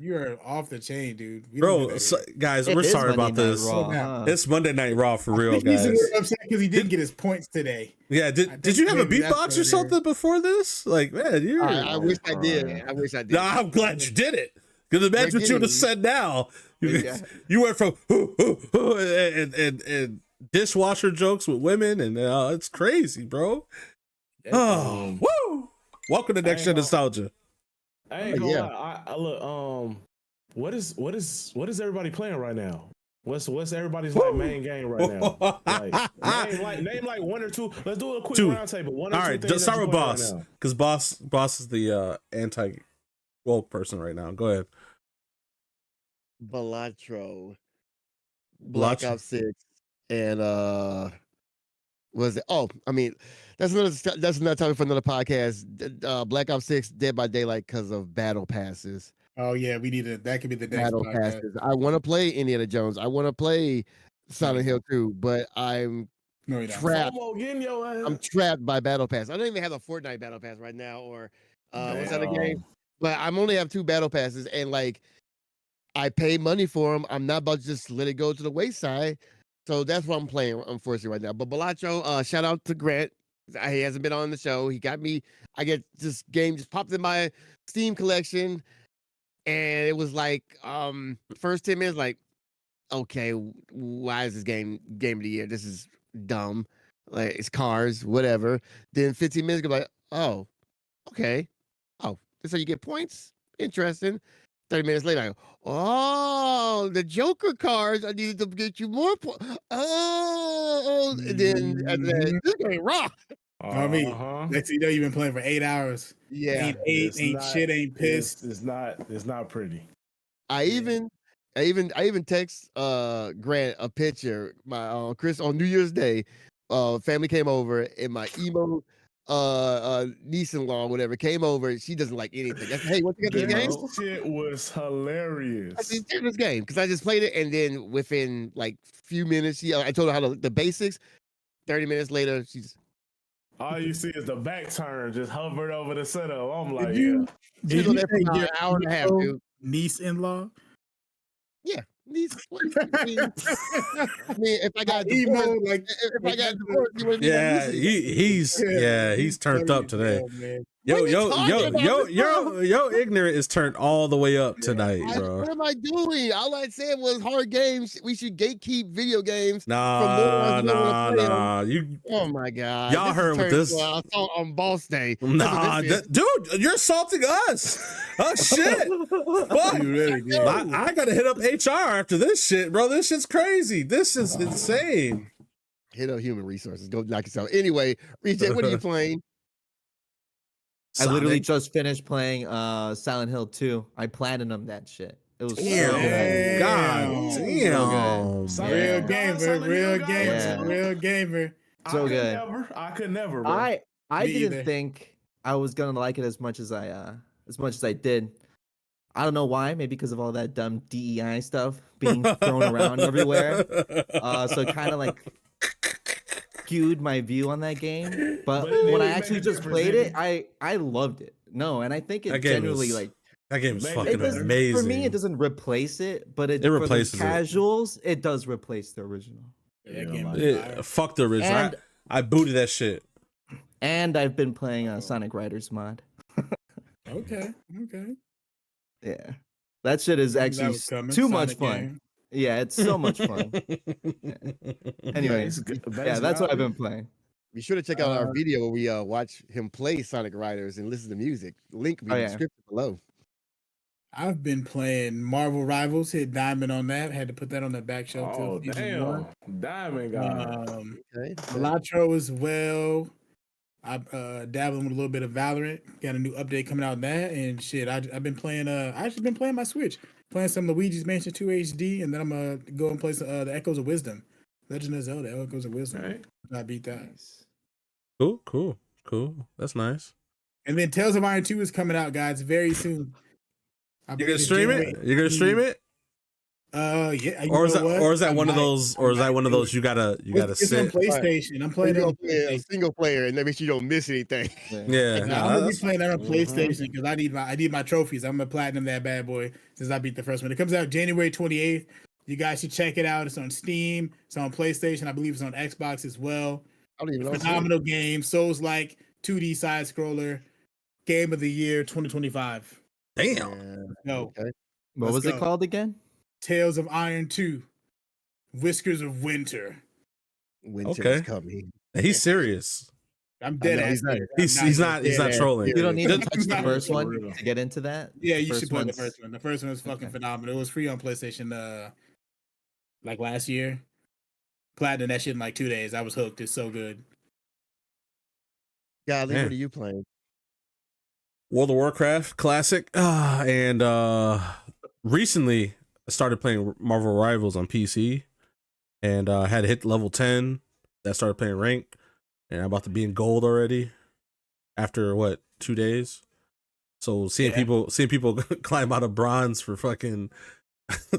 You're off the chain, dude. We don't Bro, do that so, here. guys, It we're is sorry about Monday Night this. Raw, Yeah. huh? It's Monday Night Raw for real, He's guys. a little upset because he didn't get his points today. Yeah, I did think you have a maybe that's beatbox what or it is. something before this? Like, man, you're. I wish I did. I wish I did. No, I'm glad you did it. Because imagine what you would have said now. You went from and dishwasher jokes with women, and it's crazy, bro. Oh, woo! Welcome to NextGen Nostalgia. I ain't gonna yeah. lie. I look. What is everybody playing right now? What's everybody's like main game right now? Like, name like one or two. Let's do a quick Two. round table. One or All two right, things just that start you with playing Boss, right now. because Boss is the anti-woke person right now. Go ahead. Balatro, Black Balatro. Ops 6, and was it? Oh, I mean, that's another topic for another podcast. Black Ops 6, Dead by Daylight, because of battle passes. Oh yeah, we need it. That could be the next Battle podcast. passes. I want to play Indiana Jones. I want to play Silent Hill 2, but I'm No, you don't. trapped. FOMO getting your ass. I'm trapped by battle pass. I don't even have a Fortnite battle pass right now, or what's that game? But I'm only have 2 battle passes, and like I pay money for them. I'm not about to just let it go to the wayside. So that's what I'm playing, unfortunately, right now. But Balacho, shout out to Grant. He hasn't been on the show. He got me. I get this game just popped in my Steam collection, and it was like first 10 minutes, like, okay, why is this game of the year? This is dumb. Like it's cars, whatever. Then 15 minutes go like, oh, okay. Oh, this is how you get points. Interesting. 30 minutes later, I go, oh, the Joker cards. I needed to get you more points. Oh, and then this game raw. I mean, next thing you know, you've been playing for 8 hours. Yeah, ain't shit, ain't pissed. It's not pretty. I even text Grant a picture. My Chris on New Year's Day, family came over and my emo niece-in-law, whatever, came over. She doesn't like anything. I said, hey, what you got this game? That shit was hilarious. I said, take this game because I just played it, and then within like few minutes, I told her how to the basics. 30 minutes later, she's all you see is the back turn just hovered over the setup. I'm like, Did you there for an hour and a half, dude. Niece-in-law? Yeah, niece. I mean, if I got emo, divorced, like if I got divorced, you wouldn't be Yeah, he's turned up today. Man. Yo, ignorant is turned all the way up tonight, bro. What am I doing? All I said was hard games. We should gatekeep video games. Nah. Oh my god! Y'all heard what this? I saw on Boss Day. Nah, dude, you're assaulting us. Oh shit! Fuck. I gotta hit up HR after this shit, bro. This shit's crazy. This is insane. Hit up human resources. Go knock yourself. Anyway, Reject, what are you playing? I literally just finished playing Silent Hill 2. I platinumed that shit. It was Damn. so good. God damn. Real gamer. So good. I could never. Bro. I Me didn't either. think I was gonna like it as much as I did. I don't know why. Maybe because of all that dumb DEI stuff being thrown around everywhere. So it kind of like skewed my view on that game. But when I actually just played it, I loved it. No, and I think it genuinely like that game is it fucking doesn't- amazing. For me, it doesn't replace it, but it replaces for the casuals. It does replace the original. Fuck the original. And- I booted that shit. And I've been playing Sonic Riders mod. Okay. Yeah, that shit is actually too much fun. Yeah, it's so much fun. Anyways, that's what I've been playing. Be sure to check out our video where we watch him play Sonic Riders and listen to music. Link will be in the description below. I've been playing Marvel Rivals, hit Diamond on that. Had to put that on the back shelf. Oh, damn. Diamond guy. Okay. Elatro as well. I dabbling with a little bit of Valorant. Got a new update coming out on that, and shit. I've been playing. I actually been playing my Switch, playing some Luigi's Mansion 2 HD, and then I'm gonna go and play some, the Echoes of Wisdom, Legend of Zelda, Echoes of Wisdom. Right. I beat that. Cool. That's nice. And then Tales of Iron 2 is coming out, guys, very soon. You gonna stream it? You're gonna stream it? Yeah. Or is that one of those you gotta it's sit? on PlayStation. I'm playing it on a single player, and that makes you don't miss anything. Yeah. I'm gonna be playing that on PlayStation because I need my trophies. I'm gonna platinum that bad boy since I beat the first one. It comes out January 28th. You guys should check it out. It's on Steam. It's on PlayStation. I believe it's on Xbox as well. I don't even know. Phenomenal game. Souls-like 2D side scroller. Game of the year 2025. Damn. No. Okay. What was it called again? Tales of Iron 2. Whiskers of Winter. Winter is coming. He's serious. I'm dead ass. He's not trolling. You don't need to touch the first one to get into that. Yeah, you should play the first one. The first one was fucking phenomenal. It was free on PlayStation like last year. Platinum that shit in like 2 days. I was hooked. It's so good. Golly, what are you playing? World of Warcraft Classic. And recently I started playing Marvel Rivals on PC and had to hit level 10. I started playing rank and I'm about to be in gold already after 2 days. So seeing people climb out of bronze for fucking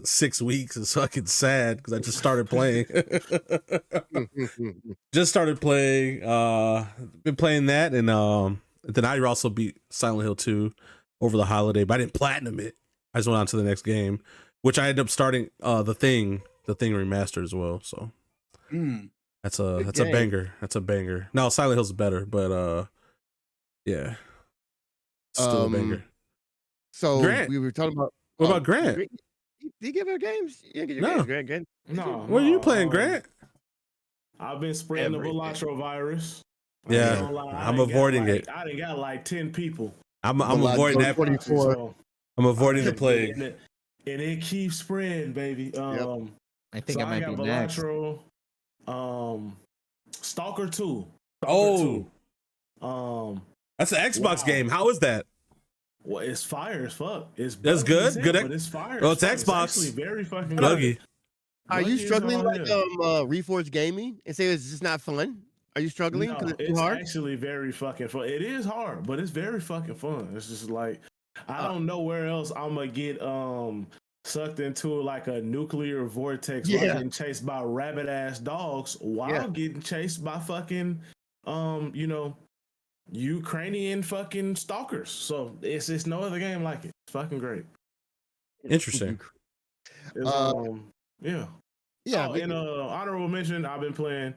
6 weeks is fucking sad because I just started playing. Been playing that, and then I also beat Silent Hill 2 over the holiday, but I didn't platinum it. I just went on to the next game, which I ended up starting the thing remastered as well. So that's a banger. That's a banger. No, Silent Hill's better, but yeah, still a banger. So Grant. we were talking about What about Grant? Did you give her games? You didn't get your No. games, Grant. No. What are you playing, Grant? I've been spreading the Velatro virus. Yeah, I'm avoiding it. I done got like 10 people. I'm avoiding that. 24. I'm avoiding the plague. And it keeps spreading, baby. I think so I might got be next. Velatro, Stalker 2. Oh, That's an Xbox Wow. game. How is that? Well, it's fire as fuck. It's That's buggy as good? hell, Good but it's fire. Well, as it's fuck. Xbox. It's actually very fucking Buggy. good. Are you Buggy as struggling hell, like yeah. Reforged Gaming and say it's just not fun? Are you struggling No, because it's too it's hard? actually very fucking fun. It is hard, but it's very fucking fun. It's just like I don't know where else I'm gonna get sucked into like a nuclear vortex while Yeah. getting chased by rabbit ass dogs while getting chased by fucking Ukrainian fucking stalkers. So it's no other game like it. It's fucking great. Interesting. It's, yeah. Yeah. Oh, and honorable mention, I've been playing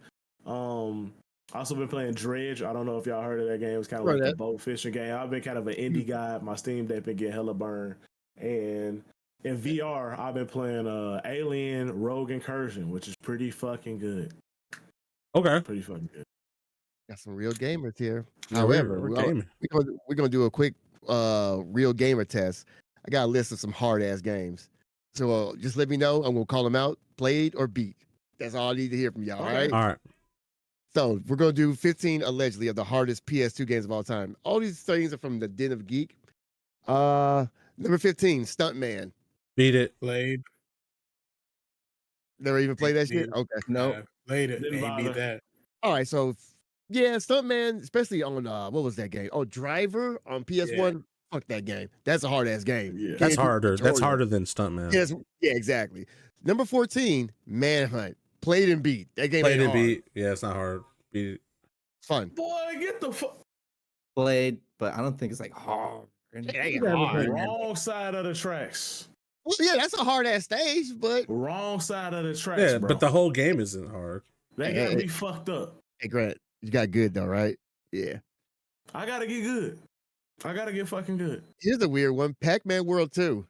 also been playing Dredge. I don't know if y'all heard of that game. It's kind of Heard like a that. boat fishing game. I've been kind of an indie guy. My Steam deck been getting hella burned. And in VR, I've been playing Alien Rogue Incursion, which is pretty fucking good. Okay. Pretty fucking good. Got some real gamers here. Yeah, However, we're we're gaming. gonna do a quick real gamer test. I got a list of some hard ass games. So just let me know. I'm gonna call them out, played or beat. That's all I need to hear from y'all. All right. All right. So we're gonna do 15 allegedly of the hardest PS2 games of all time. All these things are from the Den of Geek. Number 15, Stuntman. Beat it. Played. Never even played that shit. Beat. Okay. No, played it. Didn't Ain't beat bother. that. All right. So yeah, Stuntman, especially on what was that game? Oh, Driver on PS1. Fuck that game. That's a hard ass game. Yeah. Can't That's do harder. That's tutorial. harder than Stuntman. Yes, yeah, exactly. Number 14, Manhunt. Played and beat. That game Played ain't and hard. beat. Yeah, it's not hard. Beat it. It's fun. Boy, get the fuck. Played, but I don't think it's like hard. It ain't hard. Wrong side of the tracks. Well, yeah, that's a hard ass stage, but Wrong side of the tracks, Yeah, bro. but the whole game isn't hard. They gotta be fucked up. hey, Grant, you got good though, right? Yeah. I gotta get good. I gotta get fucking good. Here's a weird one: Pac-Man World 2.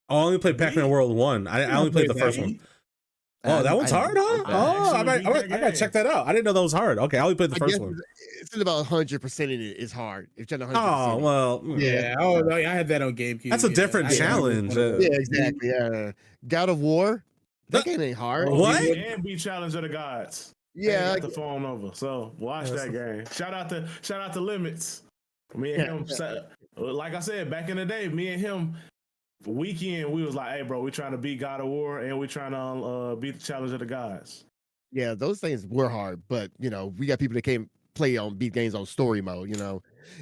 I only played Pac-Man World 1. I only played the first one. Oh, that one's hard, huh? Oh, I gotta check that out. I didn't know that was hard. Okay, I only played the I first guess one. it's about 100% in it is hard. If you're trying to 100%. Oh, well. Yeah. Oh, no, I had that on GameCube. That's a different challenge. Yeah, exactly. Yeah. God of War. That game ain't hard. What? And be Challenge of the Gods. Yeah. Got the phone over. So watch that game. Shout out to Limits. Me and him, like I said, back in the day, me and him, weekend, we was like, hey, bro, we trying to beat God of War and we trying to beat the Challenge of the Gods. Yeah, those things were hard, but we got people that can't play on beat games on story mode,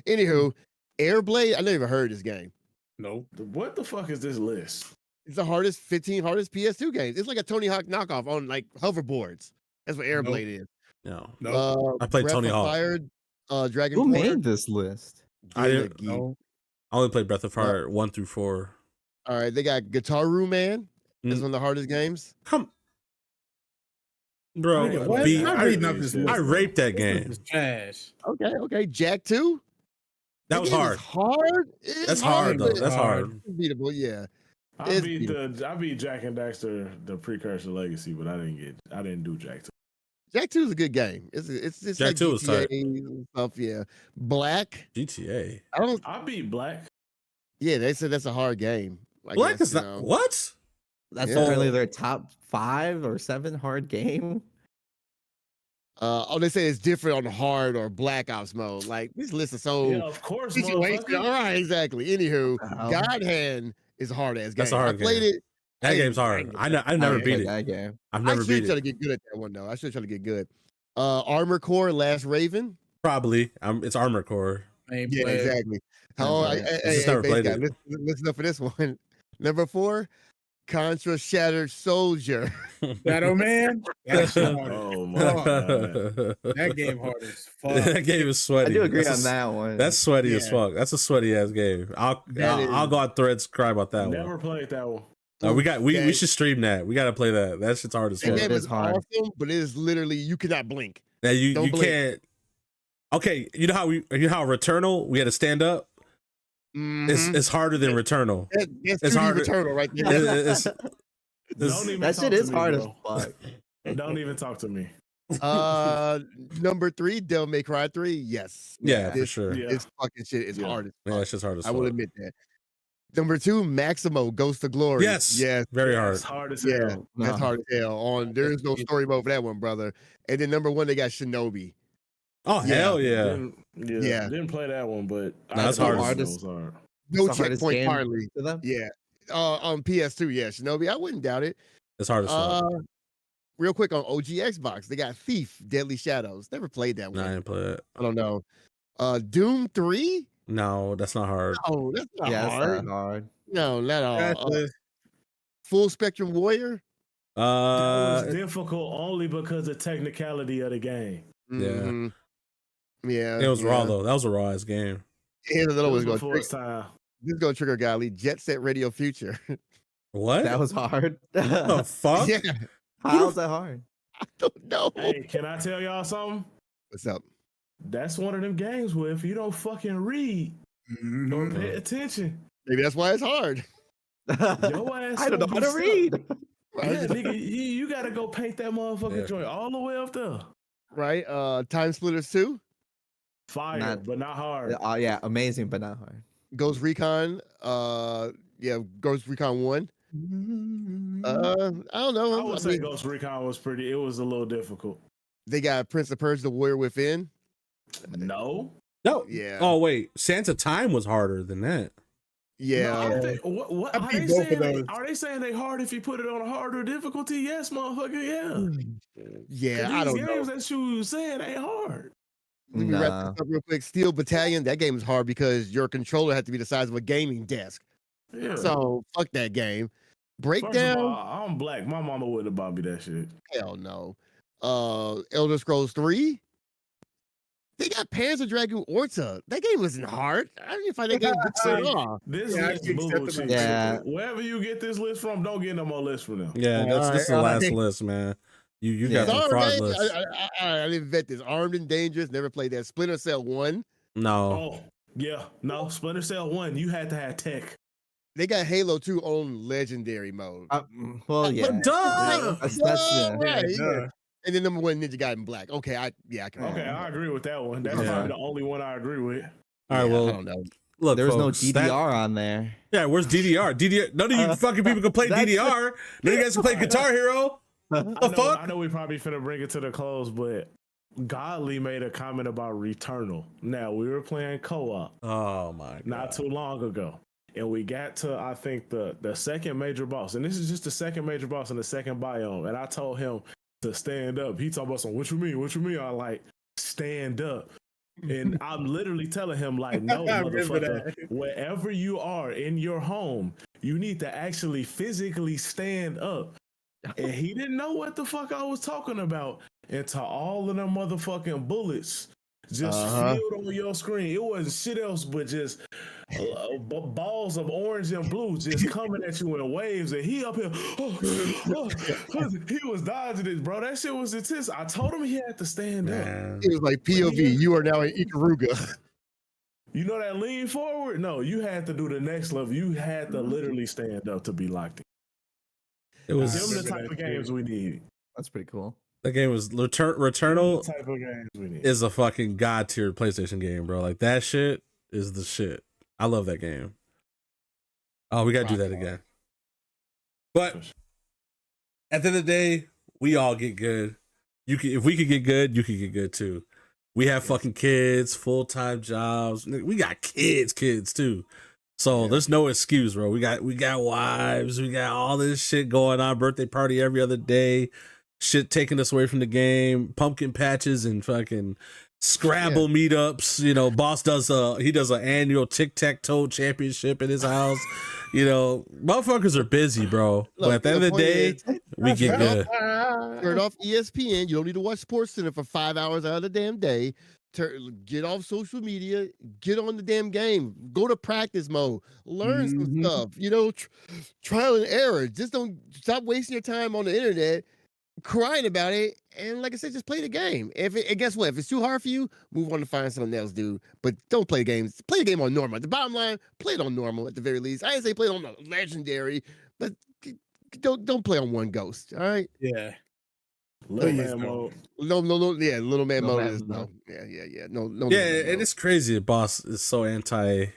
Anywho, Airblade, I never even heard this game. Nope. What the fuck is this list? It's the 15 hardest PS2 games. It's like a Tony Hawk knockoff on like hoverboards. That's what Airblade is. No. I played Breath Tony of Hawk. Fire, Dragon Who Quarter. made this list? I Data didn't Geek. know. I only played Breath of Fire 1 through 4. All right, they got Guitaru Man. That's one of the hardest games. Come, bro. What? I'm reading up this list, I raped that game. It's trash. Okay. Jack 2. That was game hard. is hard. It's That's hard though. but That's hard. it's beatable. Yeah. I beat Jack and Daxter, the precursor Legacy, but I didn't do Jack 2. Jack 2 is a good game. It's Jack like 2 was tight. GTA and stuff. Yeah. Black. GTA. I beat Black. Yeah, they said that's a hard game. Black is not what? That's Yeah. apparently their top 5 or 7 hard game. They say it's different on hard or Black Ops mode. Like this list is so Yeah, of course, situation. motherfucker. All right, exactly. Anywho, Wow. God Hand is a hard ass game. That's a hard I played game. it. That I game's hard. I've never beat it. That game. I've I never should beat try to it. get good at that one though. I should try to get good. Armor Core, Last Raven. Probably. It's Armor Core. Ain't Yeah, played. exactly. Just never played it. Listen up for this one. Number 4, Contra Shattered Soldier. Shadow Man. That shit hard. Oh my Fuck. god. That game hard as fuck. That game is sweaty. I do agree That's on that one. That's sweaty as Yeah. fuck. That's a sweaty ass game. I'll go on threads cry about that Never one. played that one. We should stream that. We gotta play that. That shit's hard as That fuck. game It is is hard. awesome, but it is literally you cannot blink. Now you Don't blink. can't. Okay, you know how Returnal we had to stand up. Mhm. It's harder than Returnal. That's it's 2D harder- Returnal right there. It's- Don't even That talk shit to is me, hard as bro. fuck. Don't even talk to me. Number 3, Devil May Cry 3. Yes. Yeah, for This- sure. Yeah. This fucking shit is Yeah. hard as Yeah, fuck. it's just hard as I fuck. will admit that. Number 2, Maximo, Ghost of Glory. Yes. Yes. Very hard. It's hard as Yeah. hell. That's No. hard as hell. There is no story mode for that one, brother. And then number 1, they got Shinobi. Oh Yeah. hell yeah! Yeah. Didn't play that one, but That's I hard. know it Hardest. was hard. No It's the hardest checkpoint game hardly. for them. Yeah. On PS2, yeah, Shinobi. I wouldn't doubt it. It's hard as fuck. Real quick on OG Xbox, they got Thief, Deadly Shadows. Never played that Nah, I one. didn't play it. I don't know. Doom 3? No, that's not hard. Oh, that's not Yeah, it's hard. not hard. No, not That's all. the- Full Spectrum Warrior? That was Uh, difficult only because of technicality of the game. Yeah. Mhm. Yeah. it was yeah. raw though. That was a raw ass game. Here's another It one. was Going before its time. this is going to trigger Godly. Jet Set Radio Future. What? That was hard. the fuck? Yeah. How's that hard? I don't know. Hey, can I tell y'all something? What's up? That's one of them games where if you don't fucking read or Mhm. pay attention, Maybe that's why it's hard. your ass I don't know gonna how be to stuck. read. Yeah, nigga, you gotta go paint that motherfucking Yeah. joint all the way up there. Right? Time Splitters 2, Fire, Not- but not hard. Yeah, amazing, but not hard. Ghost Recon, Ghost Recon 1. I don't I know. would I say mean, Ghost Recon was pretty. It was a little difficult. they got Prince of Persia: The Warrior Within. No. No. Yeah. Oh wait, Sands of Time was harder than that. Yeah. No, I don't think- what I are beat they both of saying? those. Are they saying they hard if you put it on a harder difficulty? Yes, motherfucker. Yeah. Yeah, 'Cause I these don't know. games that you saying ain't hard. Let me wrap Nah. this up real quick. Steel Battalion, that game is hard because your controller had to be the size of a gaming desk. Yeah. So fuck that game. First of Breakdown, all, I'm black. My mama wouldn't have bought me that shit. hell no. Elder Scrolls 3. They got Panzer Dragoon Orta. That game wasn't hard. I didn't find that game good at all. This Yeah, I list can accept bullshit. it. Yeah. Wherever you get this list from, don't get no more lists from them. Yeah, this is the Alright, last alright. list, man. You Yeah. got some Sorry, fraud man. lists. I didn't vet this. Armed and Dangerous. Never played that. Splinter Cell 1. No. Oh, yeah. No, Splinter Cell 1, you had to have tech. They got Halo 2 on Legendary mode. Well, yeah. Duh! That's Yeah, yeah. right, Yeah, yeah. duh. And then number 1, Ninja Gaiden Black. Okay, I can. Okay, I agree with that one. That's Yeah. probably the only one I agree with. All right, I well, don't know. look, There was no folks, DDR on there. Yeah, where's DDR? DDR. None of you fucking people can play that's- DDR. None of you guys can play Guitar Hero. The fuck? I know we probably finna bring it to the close, but Godly made a comment about Returnal. Now, we were playing co-op Oh my god. not too long ago. And we got to, I think, the second major boss. And this is just the second major boss in the second biome. And I told him to stand up. He talking about some, what you mean? What you mean? I like, stand up. And I'm literally telling him, like, no, I remember motherfucker, that. wherever you are in your home, you need to actually physically stand up. And he didn't know what the fuck I was talking about until all of them motherfucking bullets just filled on your screen. It wasn't shit else but just balls of orange and blue just coming at you in waves. And he up here, he was dodging it, bro. That shit was intense. I told him he had to stand up. Man. It was like POV. You are now in Ikaruga. You know that lean forward? No, you had to do the next level. You had to literally stand up to be locked in. It was Them the type of games we need. That's pretty cool. that game was Them the Returnal type of games we need. is a fucking god tier PlayStation game, bro. Like that shit is the shit. I love that game. Oh, we gotta do that again. But at the end of the day, we all get good. You can, if we could get good, you can get good too. We have fucking kids, full-time jobs. We got kids too. So there's no excuse, bro. We got wives, we got all this shit going on, birthday party every other day, shit taking us away from the game, pumpkin patches and fucking Scrabble meetups. You know, boss does an annual tic-tac-toe championship in his house. You know, motherfuckers are busy, bro. But at the end of the day, we get good. Turn off ESPN. You don't need to watch SportsCenter for 5 hours out of the damn day. Get off social media. Get on the damn game. Go to practice mode. Learn some stuff. You know, trial and error. Just don't stop wasting your time on the internet crying about it. And like I said, just play the game. And guess what? If it's too hard for you, move on to find something else, dude. But don't play games. Play the game on normal. The bottom line, play it on normal at the very least. I didn't say play it on the legendary, but don't play on one ghost. All right. Yeah. Little Please man don't. mode. No. Yeah, little man Little mode man is no. mode. Yeah. No. Yeah, and it's crazy. The boss is so anti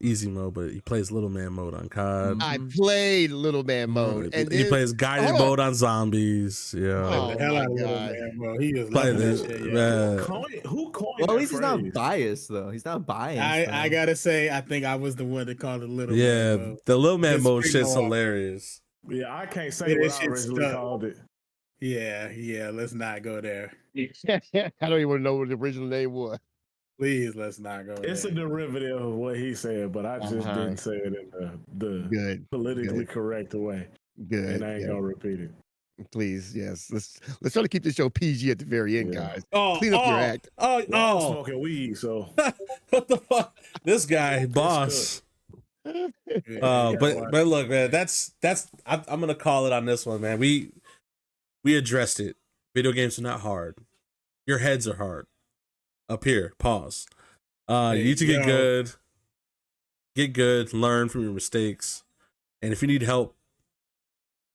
easy mode, but he plays little man mode on COD. I played Little Man mode, and he then, plays guided hold on. mode on zombies. Yeah, Oh, The hell my out of Little God. Man, bro. He is Play loving that this, shit. Yeah. man. Who coined Well, at that least he's not phrase? biased though. He's not biased. I gotta say, I think I was the one that called it Little Yeah, Man mode. the little man It's mode pretty shit's hard. hilarious. Yeah, I can't Yeah, say that what I shit originally stuck. called it. Yeah, let's not go there. I don't even know what the original name was. Please, let's not go It's a there. derivative of what he said, but I just didn't say it in the Good, politically correct way, good. and I ain't yeah. gonna repeat it. Please, yes. Let's try to keep this show PG at the very end, Yeah. guys. Oh, Clean up your act. Oh, Well, I was smoking weed, so what the fuck? This guy, boss. But look, man, that's I'm gonna call it on this one, man. We addressed it. Video games are not hard. Your heads are hard. Up here, pause. You need to get good, learn from your mistakes, and if you need help,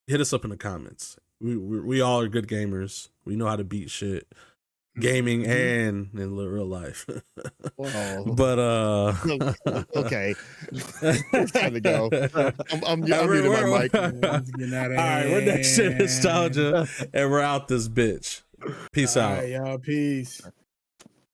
hit us up in the comments. We all are good gamers. We know how to beat shit, gaming and in real life. Oh. But Okay. It's time to go. I'm muting my mic. All right, we're NextGen Nostalgia, and we're out this bitch. Peace All out. right, y'all. Peace.